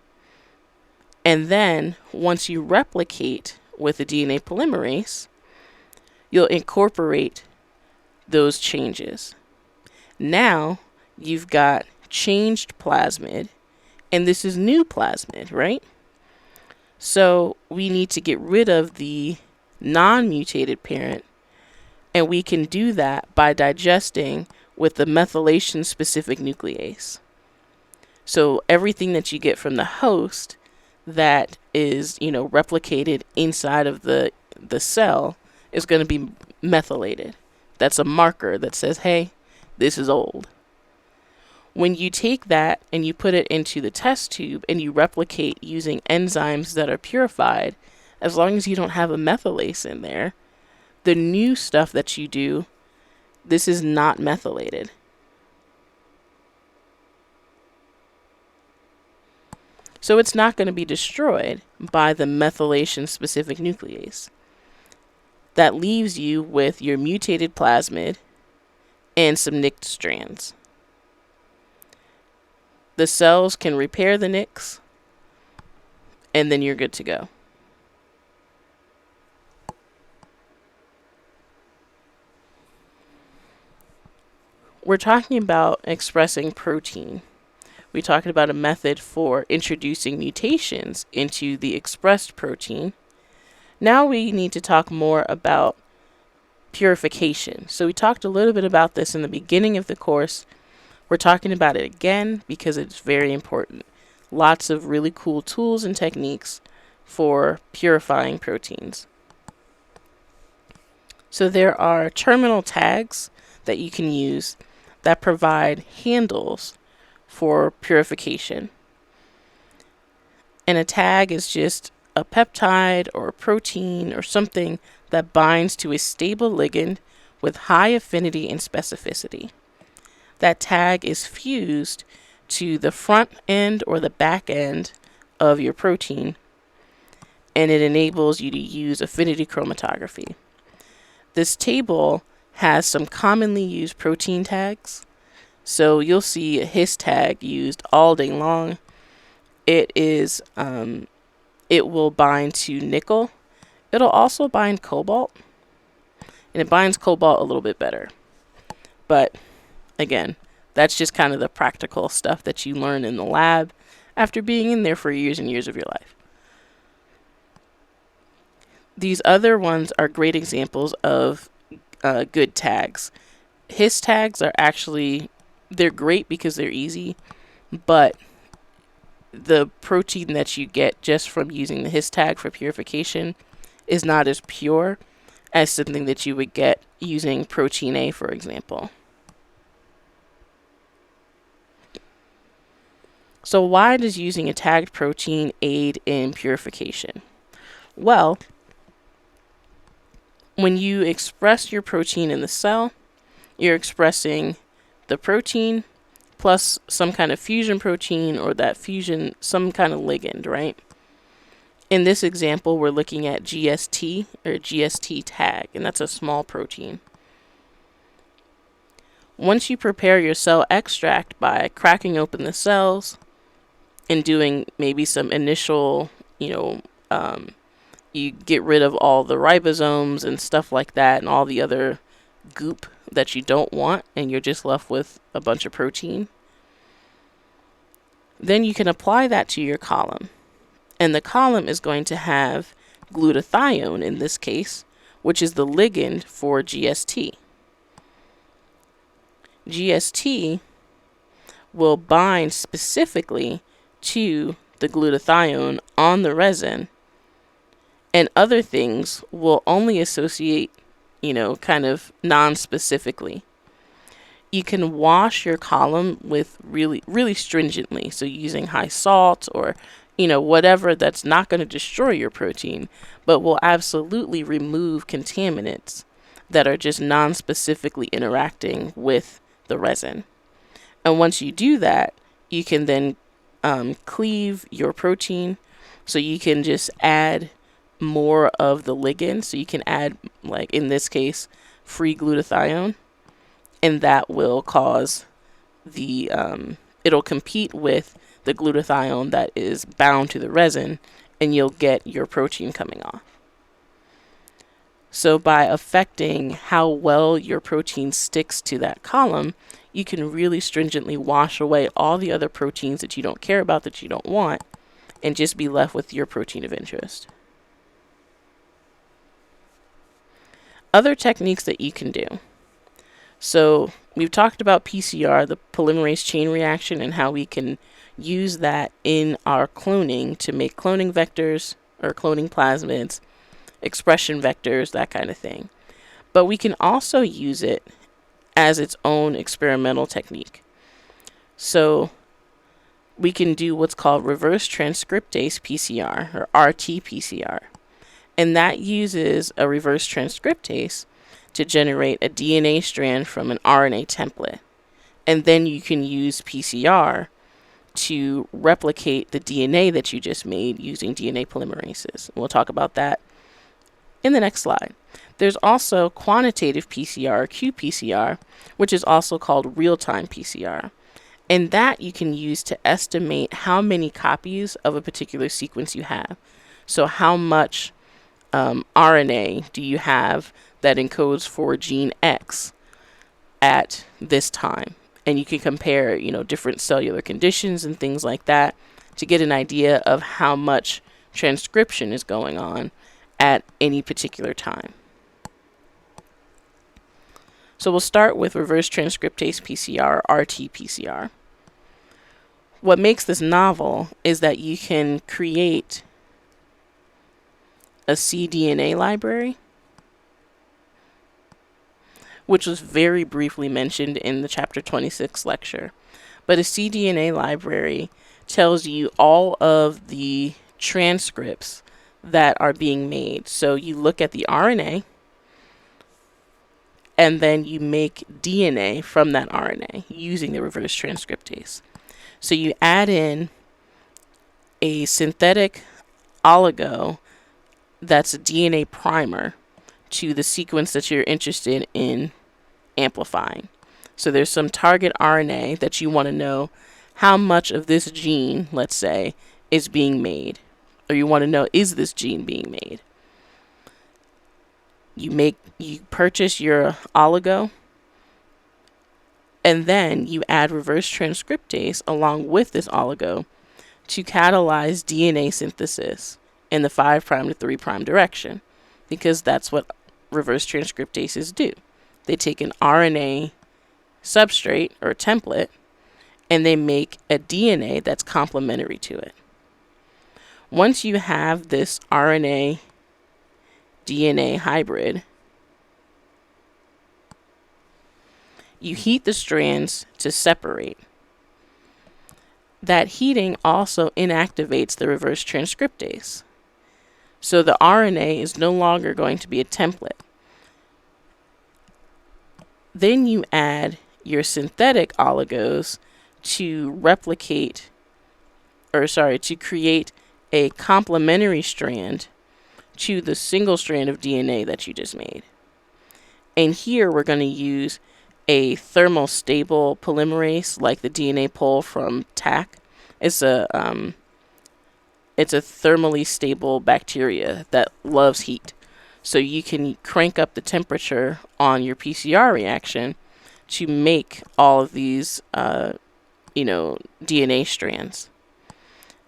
and then once you replicate with the DNA polymerase, you'll incorporate those changes. Now you've got changed plasmid, and this is new plasmid, right? So we need to get rid of the non-mutated parent, and we can do that by digesting with the methylation specific nuclease. So everything that you get from the host that is, replicated inside of the cell is going to be methylated. That's a marker that says, hey, this is old. When you take that and you put it into the test tube and you replicate using enzymes that are purified, as long as you don't have a methylase in there, the new stuff that you do, this is not methylated. So it's not going to be destroyed by the methylation specific nuclease. That leaves you with your mutated plasmid and some nicked strands. The cells can repair the nicks, and then you're good to go. We're talking about expressing protein. We talked about a method for introducing mutations into the expressed protein. Now we need to talk more about purification. So we talked a little bit about this in the beginning of the course. We're talking about it again because it's very important. Lots of really cool tools and techniques for purifying proteins. So there are terminal tags that you can use that provide handles for purification. And a tag is just a peptide or a protein or something that binds to a stable ligand with high affinity and specificity. That tag is fused to the front end or the back end of your protein, and it enables you to use affinity chromatography. This table has some commonly used protein tags. So you'll see a His tag used all day long. It will bind to nickel. It'll also bind cobalt, and it binds cobalt a little bit better. But again, that's just kind of the practical stuff that you learn in the lab after being in there for years and years of your life. These other ones are great examples of good tags. His tags are they're great because they're easy, but the protein that you get just from using the His tag for purification is not as pure as something that you would get using protein A, for example. So why does using a tagged protein aid in purification? Well, when you express your protein in the cell, you're expressing the protein plus some kind of fusion protein, or that fusion, some kind of ligand, right? In this example, we're looking at GST, or GST tag, and that's a small protein. Once you prepare your cell extract by cracking open the cells and doing maybe some initial, you get rid of all the ribosomes and stuff like that and all the other goop that you don't want, and you're just left with a bunch of protein. Then you can apply that to your column. And the column is going to have glutathione in this case, which is the ligand for GST. GST will bind specifically to the glutathione on the resin, and other things will only associate, kind of non-specifically. You can wash your column with really, really stringently, so using high salt or whatever that's not going to destroy your protein, but will absolutely remove contaminants that are just non-specifically interacting with the resin. And once you do that, you can then cleave your protein, so you can just add more of the ligand. So you can add, like in this case, free glutathione, and that will cause the it'll compete with the glutathione that is bound to the resin, and you'll get your protein coming off. So by affecting how well your protein sticks to that column, you can really stringently wash away all the other proteins that you don't care about, that you don't want, and just be left with your protein of interest. Other techniques that you can do. So we've talked about PCR, the polymerase chain reaction, and how we can use that in our cloning to make cloning vectors or cloning plasmids, expression vectors, that kind of thing. But we can also use it as its own experimental technique. So we can do what's called reverse transcriptase PCR, or RT-PCR. And that uses a reverse transcriptase to generate a DNA strand from an RNA template. And then you can use PCR to replicate the DNA that you just made using DNA polymerases. We'll talk about that in the next slide. There's also quantitative PCR, or qPCR, which is also called real-time PCR. And that you can use to estimate how many copies of a particular sequence you have. So how much RNA do you have that encodes for gene X at this time? And you can compare, different cellular conditions and things like that to get an idea of how much transcription is going on at any particular time. So we'll start with reverse transcriptase PCR, or RT-PCR. What makes this novel is that you can create a cDNA library, which was very briefly mentioned in the chapter 26 lecture. But a cDNA library tells you all of the transcripts that are being made. So you look at the RNA, and then you make DNA from that RNA using the reverse transcriptase. So you add in a synthetic oligo that's a DNA primer to the sequence that you're interested in amplifying. So there's some target RNA that you want to know how much of this gene, let's say, is being made. Or you want to know, is this gene being made? You purchase your oligo, and then you add reverse transcriptase along with this oligo to catalyze DNA synthesis in the 5' to 3' direction, because that's what reverse transcriptases do. They take an RNA substrate or template, and they make a DNA that's complementary to it. Once you have this RNA DNA hybrid, you heat the strands to separate. That heating also inactivates the reverse transcriptase. So the RNA is no longer going to be a template. Then you add your synthetic oligos to to create a complementary strand to the single strand of DNA that you just made. And here we're going to use a thermostable polymerase like the DNA pol from TAC. It's a thermally stable bacteria that loves heat. So you can crank up the temperature on your PCR reaction to make all of these DNA strands.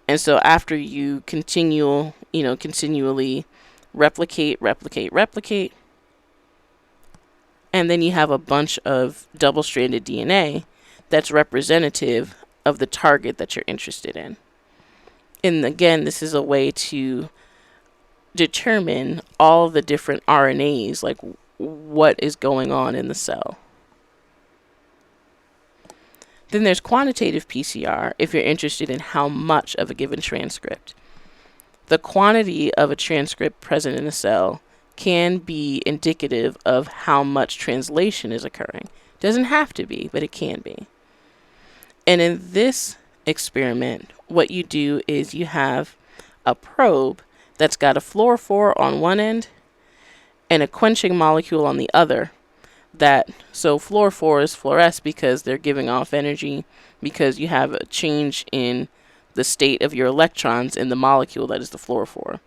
And so after you continually replicate, and then you have a bunch of double-stranded DNA that's representative of the target that you're interested in. And again, this is a way to determine all the different RNAs, like what is going on in the cell. Then there's quantitative PCR if you're interested in how much of a given transcript. The quantity of a transcript present in a cell can be indicative of how much translation is occurring. Doesn't have to be, but it can be. And in this experiment, what you do is you have a probe that's got a fluorophore on one end and a quenching molecule on the other. So fluorophores fluoresce because they're giving off energy, because you have a change in the state of your electrons in the molecule that is the fluorophore.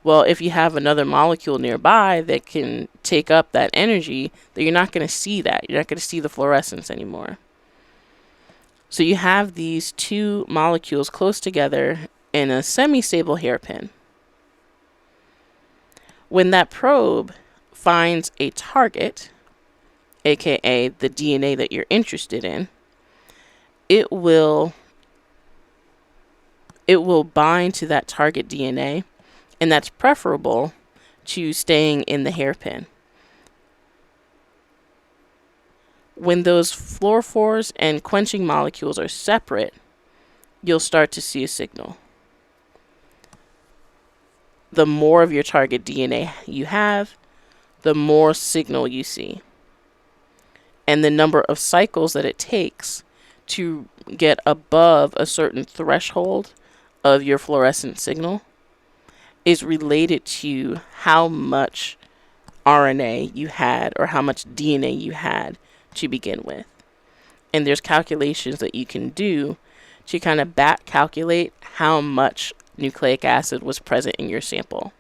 Well, if you have another molecule nearby that can take up that energy, then you're not going to see that. You're not going to see the fluorescence anymore. So you have these two molecules close together in a semi-stable hairpin. When that probe finds a target, aka the DNA that you're interested in, it will bind to that target DNA, and that's preferable to staying in the hairpin. When those fluorophores and quenching molecules are separate, you'll start to see a signal. The more of your target DNA you have, the more signal you see. And the number of cycles that it takes to get above a certain threshold of your fluorescent signal is related to how much RNA you had or how much DNA you had to begin with. And there's calculations that you can do to kind of back calculate how much nucleic acid was present in your sample.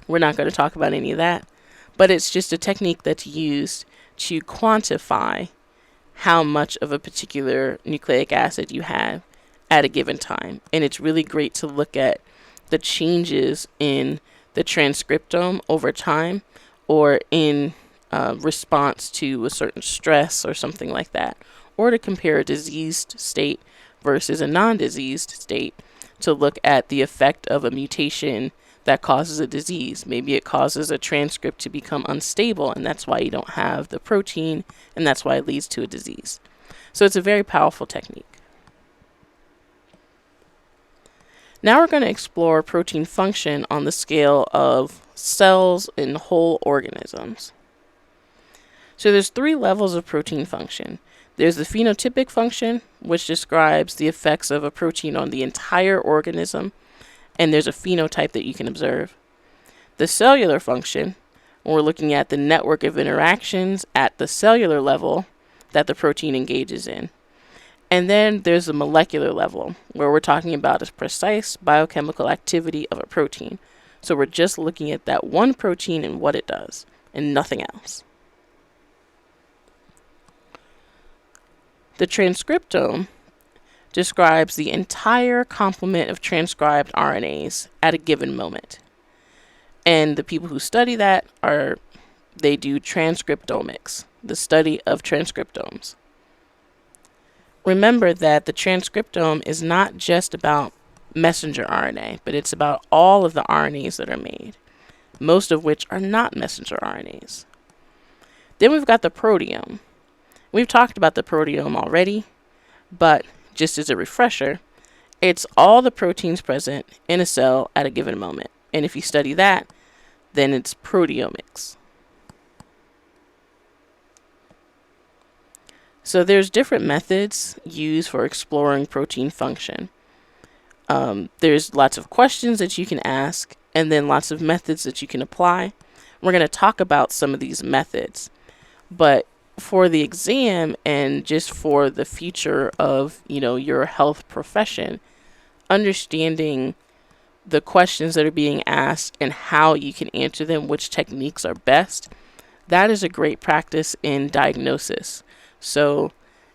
We're not going to talk about any of that, but it's just a technique that's used to quantify how much of a particular nucleic acid you have at a given time. And it's really great to look at the changes in the transcriptome over time, or in response to a certain stress or something like that, or to compare a diseased state versus a non-diseased state to look at the effect of a mutation that causes a disease. Maybe it causes a transcript to become unstable, and that's why you don't have the protein, and that's why it leads to a disease. So it's a very powerful technique. Now we're going to explore protein function on the scale of cells in whole organisms. So there's 3 levels of protein function. There's the phenotypic function, which describes the effects of a protein on the entire organism, and there's a phenotype that you can observe. The cellular function, we're looking at the network of interactions at the cellular level that the protein engages in. And then there's the molecular level, where we're talking about a precise biochemical activity of a protein. So we're just looking at that one protein and what it does, and nothing else. The transcriptome describes the entire complement of transcribed RNAs at a given moment. And the people who study that they do transcriptomics, the study of transcriptomes. Remember that the transcriptome is not just about messenger RNA, but it's about all of the RNAs that are made, most of which are not messenger RNAs. Then we've got the proteome. We've talked about the proteome already, but just as a refresher, it's all the proteins present in a cell at a given moment. And if you study that, then it's proteomics. So there's different methods used for exploring protein function. There's lots of questions that you can ask, and then lots of methods that you can apply. We're going to talk about some of these methods, but for the exam and just for the future of, your health profession, understanding the questions that are being asked and how you can answer them, which techniques are best, that is a great practice in diagnosis. So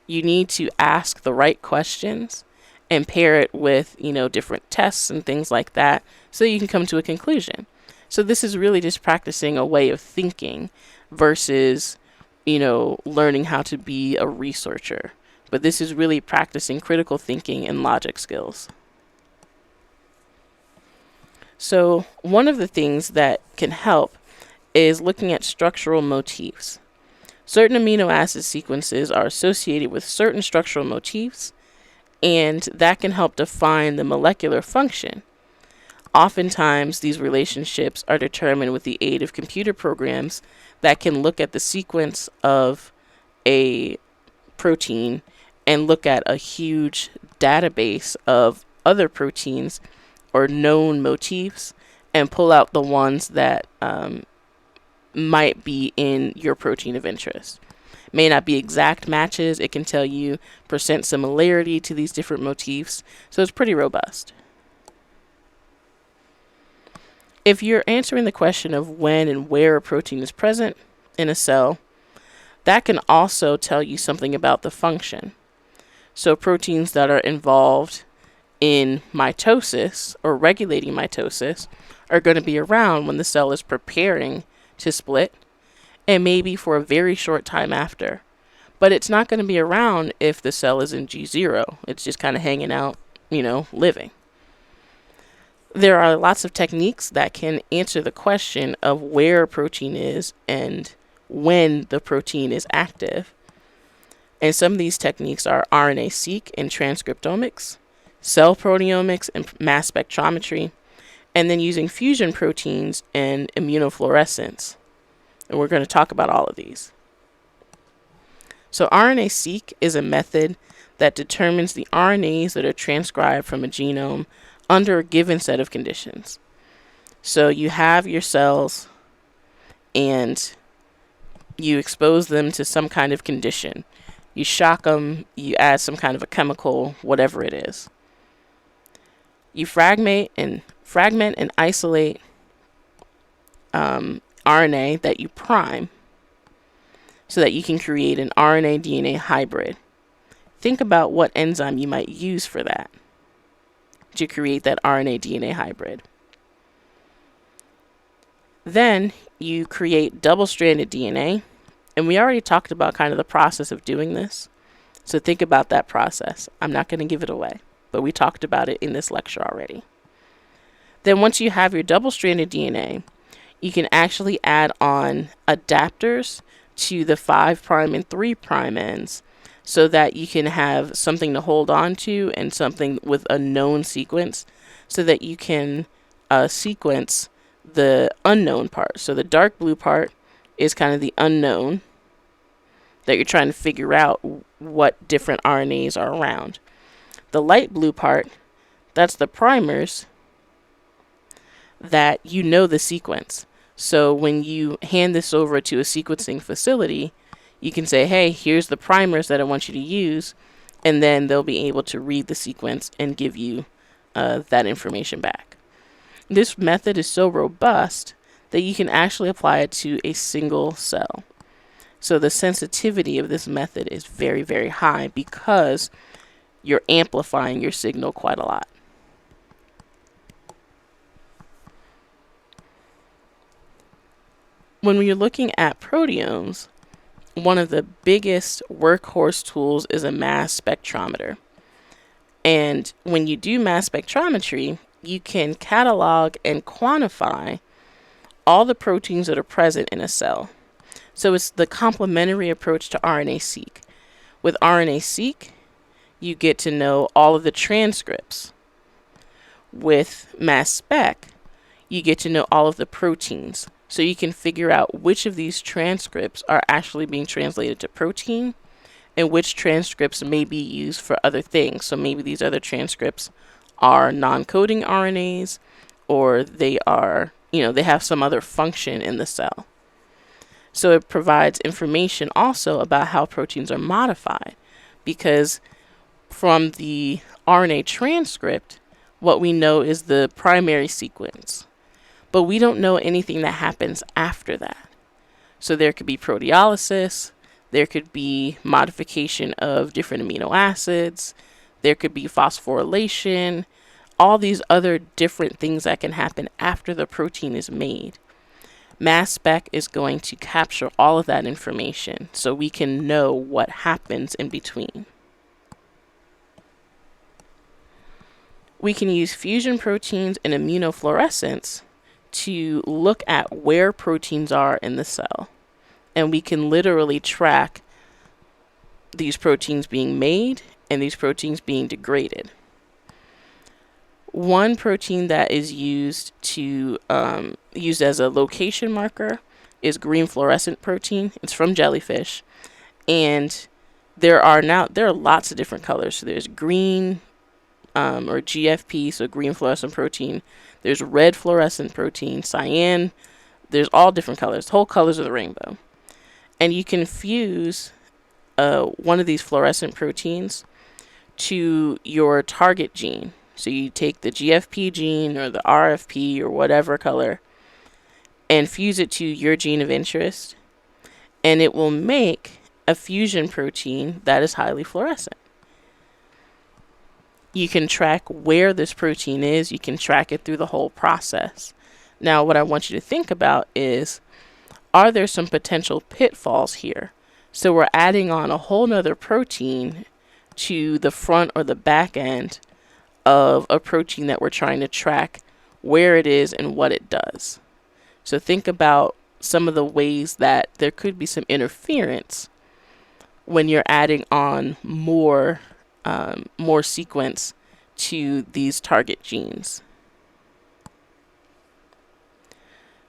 you need to ask the right questions and pair it with, different tests and things like that so you can come to a conclusion. So this is really just practicing a way of thinking versus, learning how to be a researcher. But this is really practicing critical thinking and logic skills. So one of the things that can help is looking at structural motifs. Certain amino acid sequences are associated with certain structural motifs, and that can help define the molecular function. Oftentimes, these relationships are determined with the aid of computer programs that can look at the sequence of a protein and look at a huge database of other proteins or known motifs and pull out the ones that might be in your protein of interest. May not be exact matches. It can tell you percent similarity to these different motifs. So it's pretty robust. If you're answering the question of when and where a protein is present in a cell, that can also tell you something about the function. So proteins that are involved in mitosis or regulating mitosis are going to be around when the cell is preparing to split, and maybe for a very short time after. But it's not going to be around if the cell is in G0. It's just kind of hanging out, living. There are lots of techniques that can answer the question of where a protein is and when the protein is active. And some of these techniques are RNA-seq and transcriptomics, cell proteomics and mass spectrometry, and then using fusion proteins and immunofluorescence. And we're going to talk about all of these. So RNA-seq is a method that determines the RNAs that are transcribed from a genome under a given set of conditions. So you have your cells and you expose them to some kind of condition. You shock them, you add some kind of a chemical, whatever it is. You fragment and isolate RNA that you prime so that you can create an RNA-DNA hybrid. Think about what enzyme you might use for that to create that RNA-DNA hybrid. Then you create double-stranded DNA, and we already talked about kind of the process of doing this. So think about that process. I'm not going to give it away, but we talked about it in this lecture already. Then once you have your double-stranded DNA, you can actually add on adapters to the 5' and 3' ends so that you can have something to hold on to and something with a known sequence so that you can sequence the unknown part. So the dark blue part is kind of the unknown that you're trying to figure out what different RNAs are around. The light blue part, that's the primers that you know the sequence. So when you hand this over to a sequencing facility, you can say, hey, here's the primers that I want you to use, and then they'll be able to read the sequence and give you that information back. This method is so robust that you can actually apply it to a single cell. So the sensitivity of this method is very, very high because you're amplifying your signal quite a lot. When you're looking at proteomes, one of the biggest workhorse tools is a mass spectrometer. And when you do mass spectrometry, you can catalog and quantify all the proteins that are present in a cell. So it's the complementary approach to RNA-seq. With RNA-seq, you get to know all of the transcripts. With mass spec, you get to know all of the proteins. So you can figure out which of these transcripts are actually being translated to protein and which transcripts may be used for other things. So maybe these other transcripts are non-coding RNAs, or they are, they have some other function in the cell. So it provides information also about how proteins are modified, because from the RNA transcript, what we know is the primary sequence, but we don't know anything that happens after that. So there could be proteolysis, there could be modification of different amino acids, there could be phosphorylation, all these other different things that can happen after the protein is made. Mass spec is going to capture all of that information so we can know what happens in between. We can use fusion proteins and immunofluorescence to look at where proteins are in the cell. And we can literally track these proteins being made and these proteins being degraded. One protein that is used as a location marker is green fluorescent protein. It's from jellyfish, and there are lots of different colors. So there's green or GFP, so green fluorescent protein. There's red fluorescent protein, cyan. There's all different colors, whole colors of the rainbow. And you can fuse one of these fluorescent proteins to your target gene. So you take the GFP gene or the RFP or whatever color and fuse it to your gene of interest, and it will make a fusion protein that is highly fluorescent. You can track where this protein is. You can track it through the whole process. Now, what I want you to think about is, are there some potential pitfalls here? So we're adding on a whole nother protein to the front or the back end of a protein that we're trying to track where it is and what it does. So think about some of the ways that there could be some interference when you're adding on more sequence to these target genes.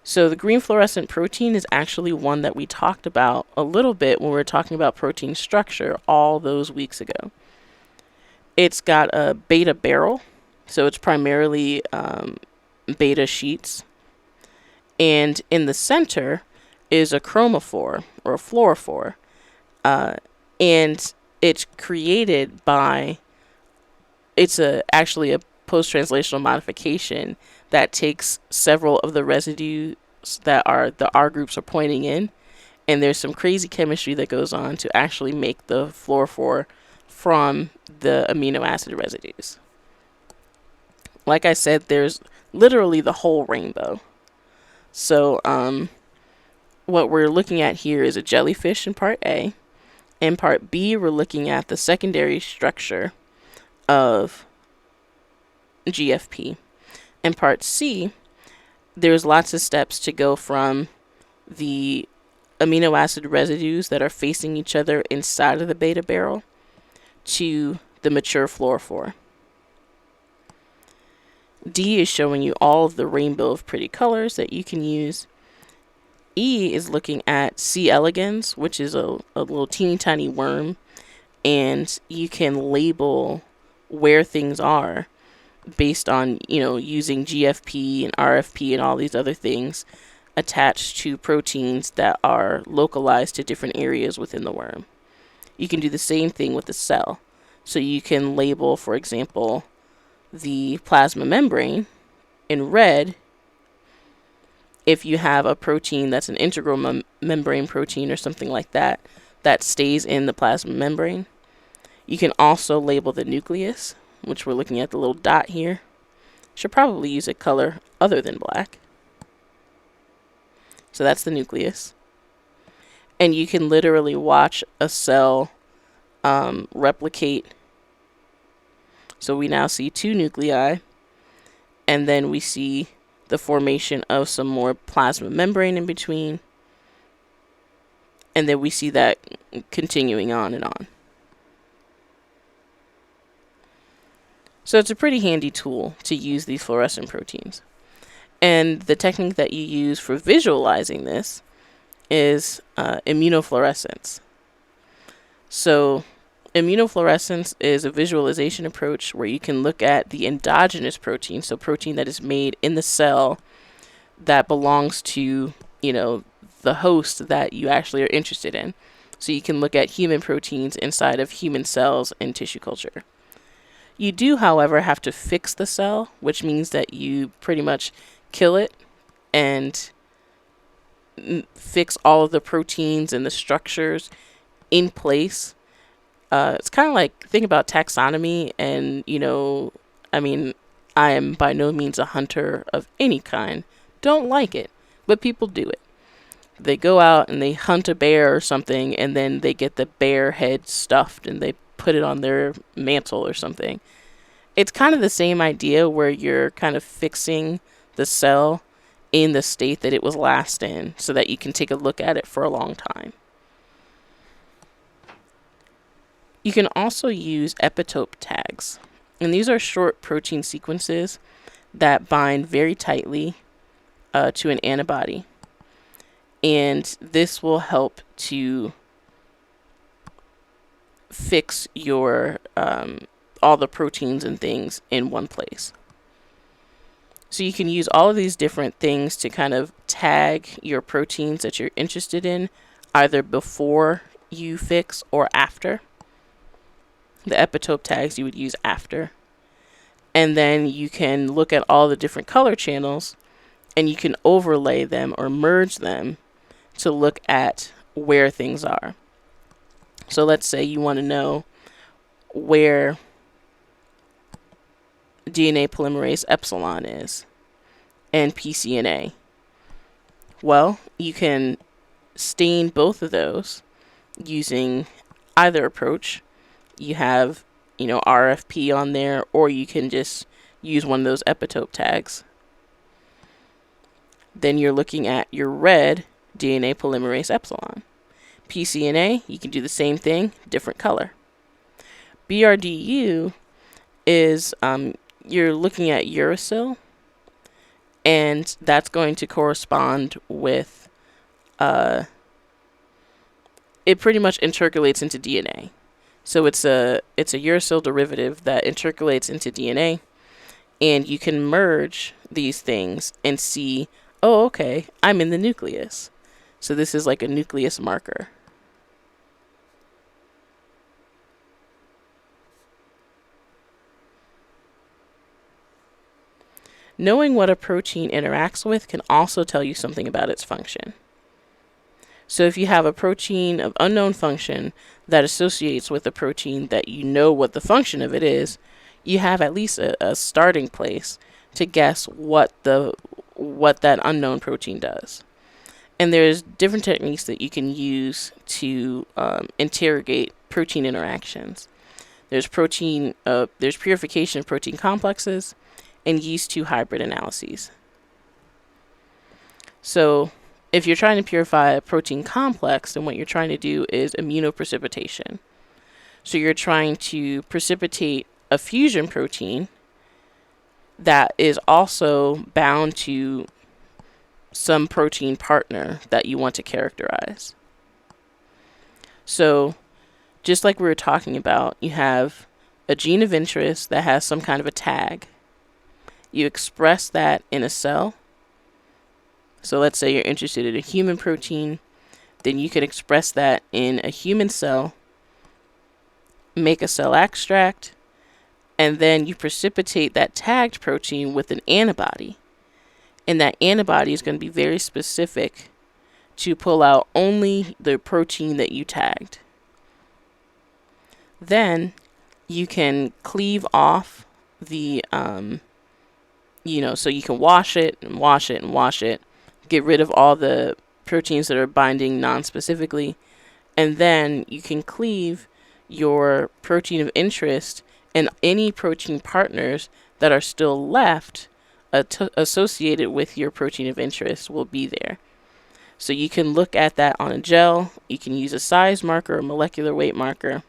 So the green fluorescent protein is actually one that we talked about a little bit when we were talking about protein structure all those weeks ago. It's got a beta barrel, so it's primarily beta sheets. And in the center is a chromophore or a fluorophore. And it's created by, actually a post-translational modification that takes several of the residues that the R groups are pointing in, and there's some crazy chemistry that goes on to actually make the fluorophore from the amino acid residues. Like I said, there's literally the whole rainbow. So what we're looking at here is a jellyfish in part A. In part B, we're looking at the secondary structure of GFP. In part C, there's lots of steps to go from the amino acid residues that are facing each other inside of the beta barrel to the mature fluorophore. D is showing you all of the rainbow of pretty colors that you can use. E is looking at C. elegans, which is a little teeny tiny worm, and you can label where things are based on, using GFP and RFP and all these other things attached to proteins that are localized to different areas within the worm. You can do the same thing with the cell. So you can label, for example, the plasma membrane in red if you have a protein that's an integral membrane protein or something like that that stays in the plasma membrane. You can also label the nucleus, which we're looking at the little dot here. Should probably use a color other than black. So that's the nucleus. And you can literally watch a cell replicate. So we now see two nuclei, and then we see the formation of some more plasma membrane in between, and then we see that continuing on and on. So it's a pretty handy tool to use these fluorescent proteins. And the technique that you use for visualizing this is immunofluorescence. So immunofluorescence is a visualization approach where you can look at the endogenous protein, so protein that is made in the cell that belongs to, the host that you actually are interested in. So you can look at human proteins inside of human cells in tissue culture. You do, however, have to fix the cell, which means that you pretty much kill it and fix all of the proteins and the structures in place. It's kind of like, think about taxonomy, and I mean, I am by no means a hunter of any kind. Don't like it, but people do it. They go out and they hunt a bear or something, and then they get the bear head stuffed and they put it on their mantle or something. It's kind of the same idea where you're kind of fixing the cell in the state that it was last in so that you can take a look at it for a long time. You can also use epitope tags, and these are short protein sequences that bind very tightly to an antibody, and this will help to fix your all the proteins and things in one place. So you can use all of these different things to kind of tag your proteins that you're interested in, either before you fix or after. The epitope tags you would use after. And then you can look at all the different color channels and you can overlay them or merge them to look at where things are. So let's say you want to know where DNA polymerase epsilon is and pCNA. Well, you can stain both of those using either approach. You have, RFP on there, or you can just use one of those epitope tags. Then you're looking at your red DNA polymerase epsilon. pCNA, you can do the same thing, different color. BRDU is you're looking at uracil, and that's going to correspond with it pretty much intercalates into DNA. So it's a uracil derivative that intercalates into DNA, and you can merge these things and see, oh, okay, I'm in the nucleus. So this is like a nucleus marker. Knowing what a protein interacts with can also tell you something about its function. So if you have a protein of unknown function that associates with a protein that you know what the function of it is, you have at least a starting place to guess what that unknown protein does. And there's different techniques that you can use to interrogate protein interactions. There's purification of protein complexes and yeast 2 hybrid analyses. So if you're trying to purify a protein complex, then what you're trying to do is immunoprecipitation. So you're trying to precipitate a fusion protein that is also bound to some protein partner that you want to characterize. So just like we were talking about, you have a gene of interest that has some kind of a tag. You express that in a cell. So let's say you're interested in a human protein, then you could express that in a human cell, make a cell extract, and then you precipitate that tagged protein with an antibody. And that antibody is going to be very specific to pull out only the protein that you tagged. Then you can cleave off the, so you can wash it and wash it and wash it, get rid of all the proteins that are binding non-specifically, and then you can cleave your protein of interest, and any protein partners that are still left associated with your protein of interest will be there. So you can look at that on a gel. You can use a size marker or molecular weight marker.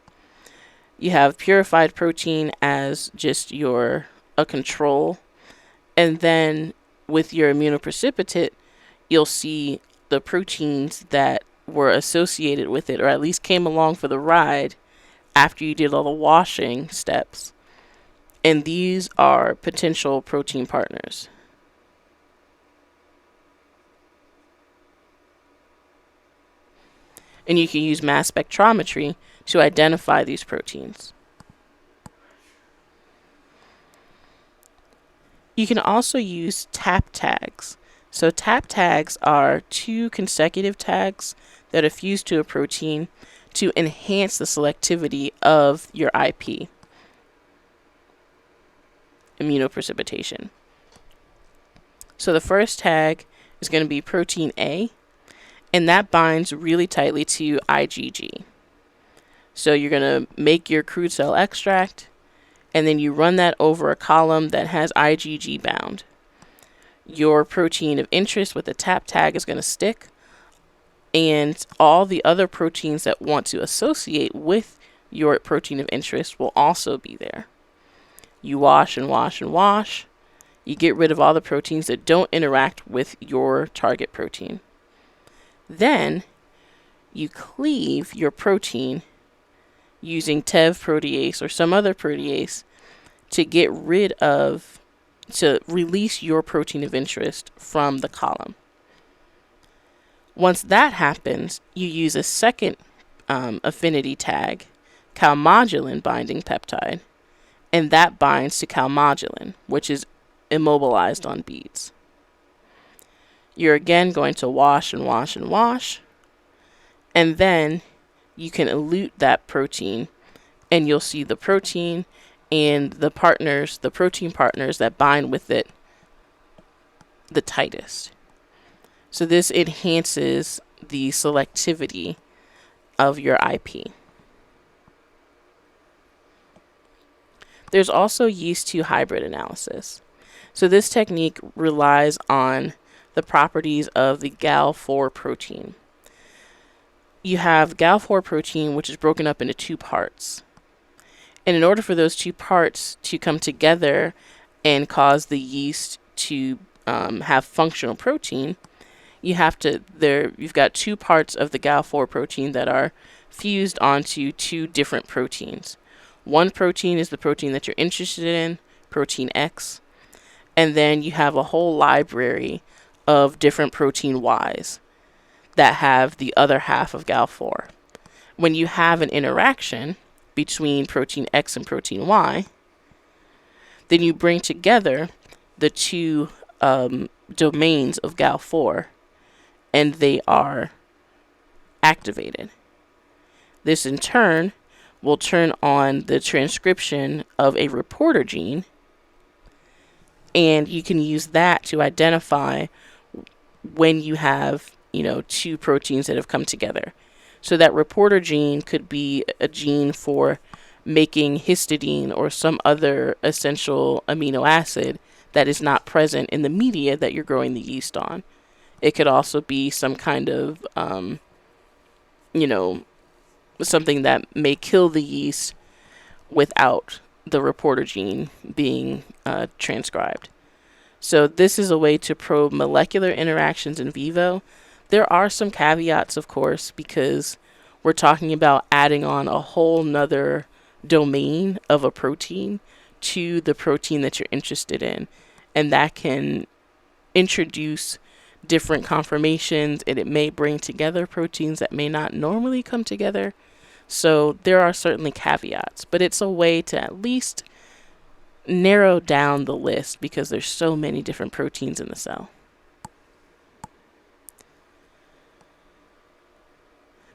You have purified protein as just a control, and then with your immunoprecipitate, you'll see the proteins that were associated with it, or at least came along for the ride after you did all the washing steps. And these are potential protein partners. And you can use mass spectrometry to identify these proteins. You can also use tap tags. So tap tags are 2 consecutive tags that are fused to a protein to enhance the selectivity of your IP, immunoprecipitation. So the first tag is going to be protein A, and that binds really tightly to IgG. So you're going to make your crude cell extract, and then you run that over a column that has IgG bound. Your protein of interest with the tap tag is going to stick, and all the other proteins that want to associate with your protein of interest will also be there. You wash and wash and wash. You get rid of all the proteins that don't interact with your target protein. Then you cleave your protein using TEV protease or some other protease to release your protein of interest from the column. Once that happens, you use a second affinity tag, calmodulin binding peptide, and that binds to calmodulin, which is immobilized on beads. You're again going to wash and wash and wash, and then you can elute that protein, and you'll see the protein and the protein partners that bind with it the tightest. So this enhances the selectivity of your IP. There's also yeast to hybrid analysis. So this technique relies on the properties of the Gal4 protein. You have Gal4 protein, which is broken up into 2 parts. And in order for those 2 parts to come together and cause the yeast to have functional protein, you've got 2 parts of the Gal4 protein that are fused onto 2 different proteins. One protein is the protein that you're interested in, protein X, and then you have a whole library of different protein Ys that have the other half of Gal4. When you have an interaction between protein X and protein Y, then you bring together the 2 domains of Gal4, and they are activated. This in turn will turn on the transcription of a reporter gene, and you can use that to identify when you have 2 proteins that have come together. So that reporter gene could be a gene for making histidine or some other essential amino acid that is not present in the media that you're growing the yeast on. It could also be some kind of, something that may kill the yeast without the reporter gene being transcribed. So this is a way to probe molecular interactions in vivo. There are some caveats, of course, because we're talking about adding on a whole nother domain of a protein to the protein that you're interested in. And that can introduce different conformations, and it may bring together proteins that may not normally come together. So there are certainly caveats, but it's a way to at least narrow down the list because there's so many different proteins in the cell.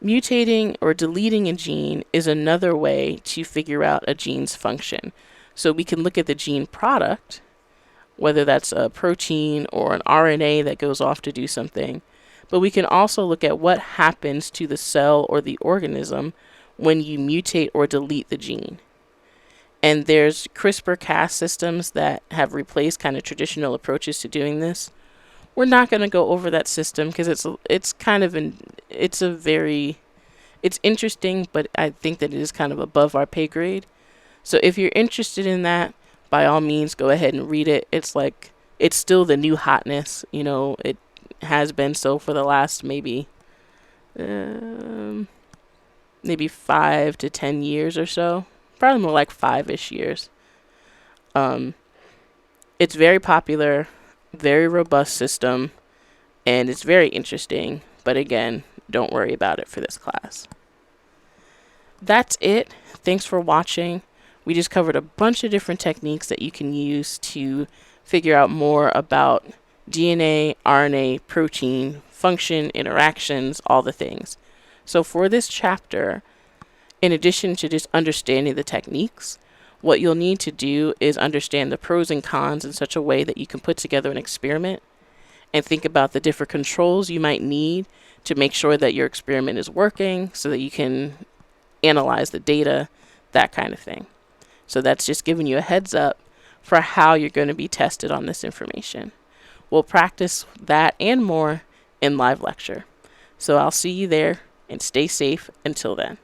Mutating or deleting a gene is another way to figure out a gene's function. So we can look at the gene product, whether that's a protein or an RNA that goes off to do something, but we can also look at what happens to the cell or the organism when you mutate or delete the gene. And there's CRISPR-Cas systems that have replaced kind of traditional approaches to doing this. We're not going to go over that system because it's interesting, but I think that it is kind of above our pay grade. So if you're interested in that, by all means, go ahead and read it. It's still the new hotness. It has been so for the last maybe maybe 5 to 10 years or so. Probably more like 5-ish years. It's very popular, very robust system, and it's very interesting. But again, don't worry about it for this class. That's it. Thanks for watching. We just covered a bunch of different techniques that you can use to figure out more about DNA, RNA, protein, function, interactions, all the things. So for this chapter, in addition to just understanding the techniques, what you'll need to do is understand the pros and cons in such a way that you can put together an experiment and think about the different controls you might need to make sure that your experiment is working so that you can analyze the data, that kind of thing. So that's just giving you a heads up for how you're going to be tested on this information. We'll practice that and more in live lecture. So I'll see you there, and stay safe until then.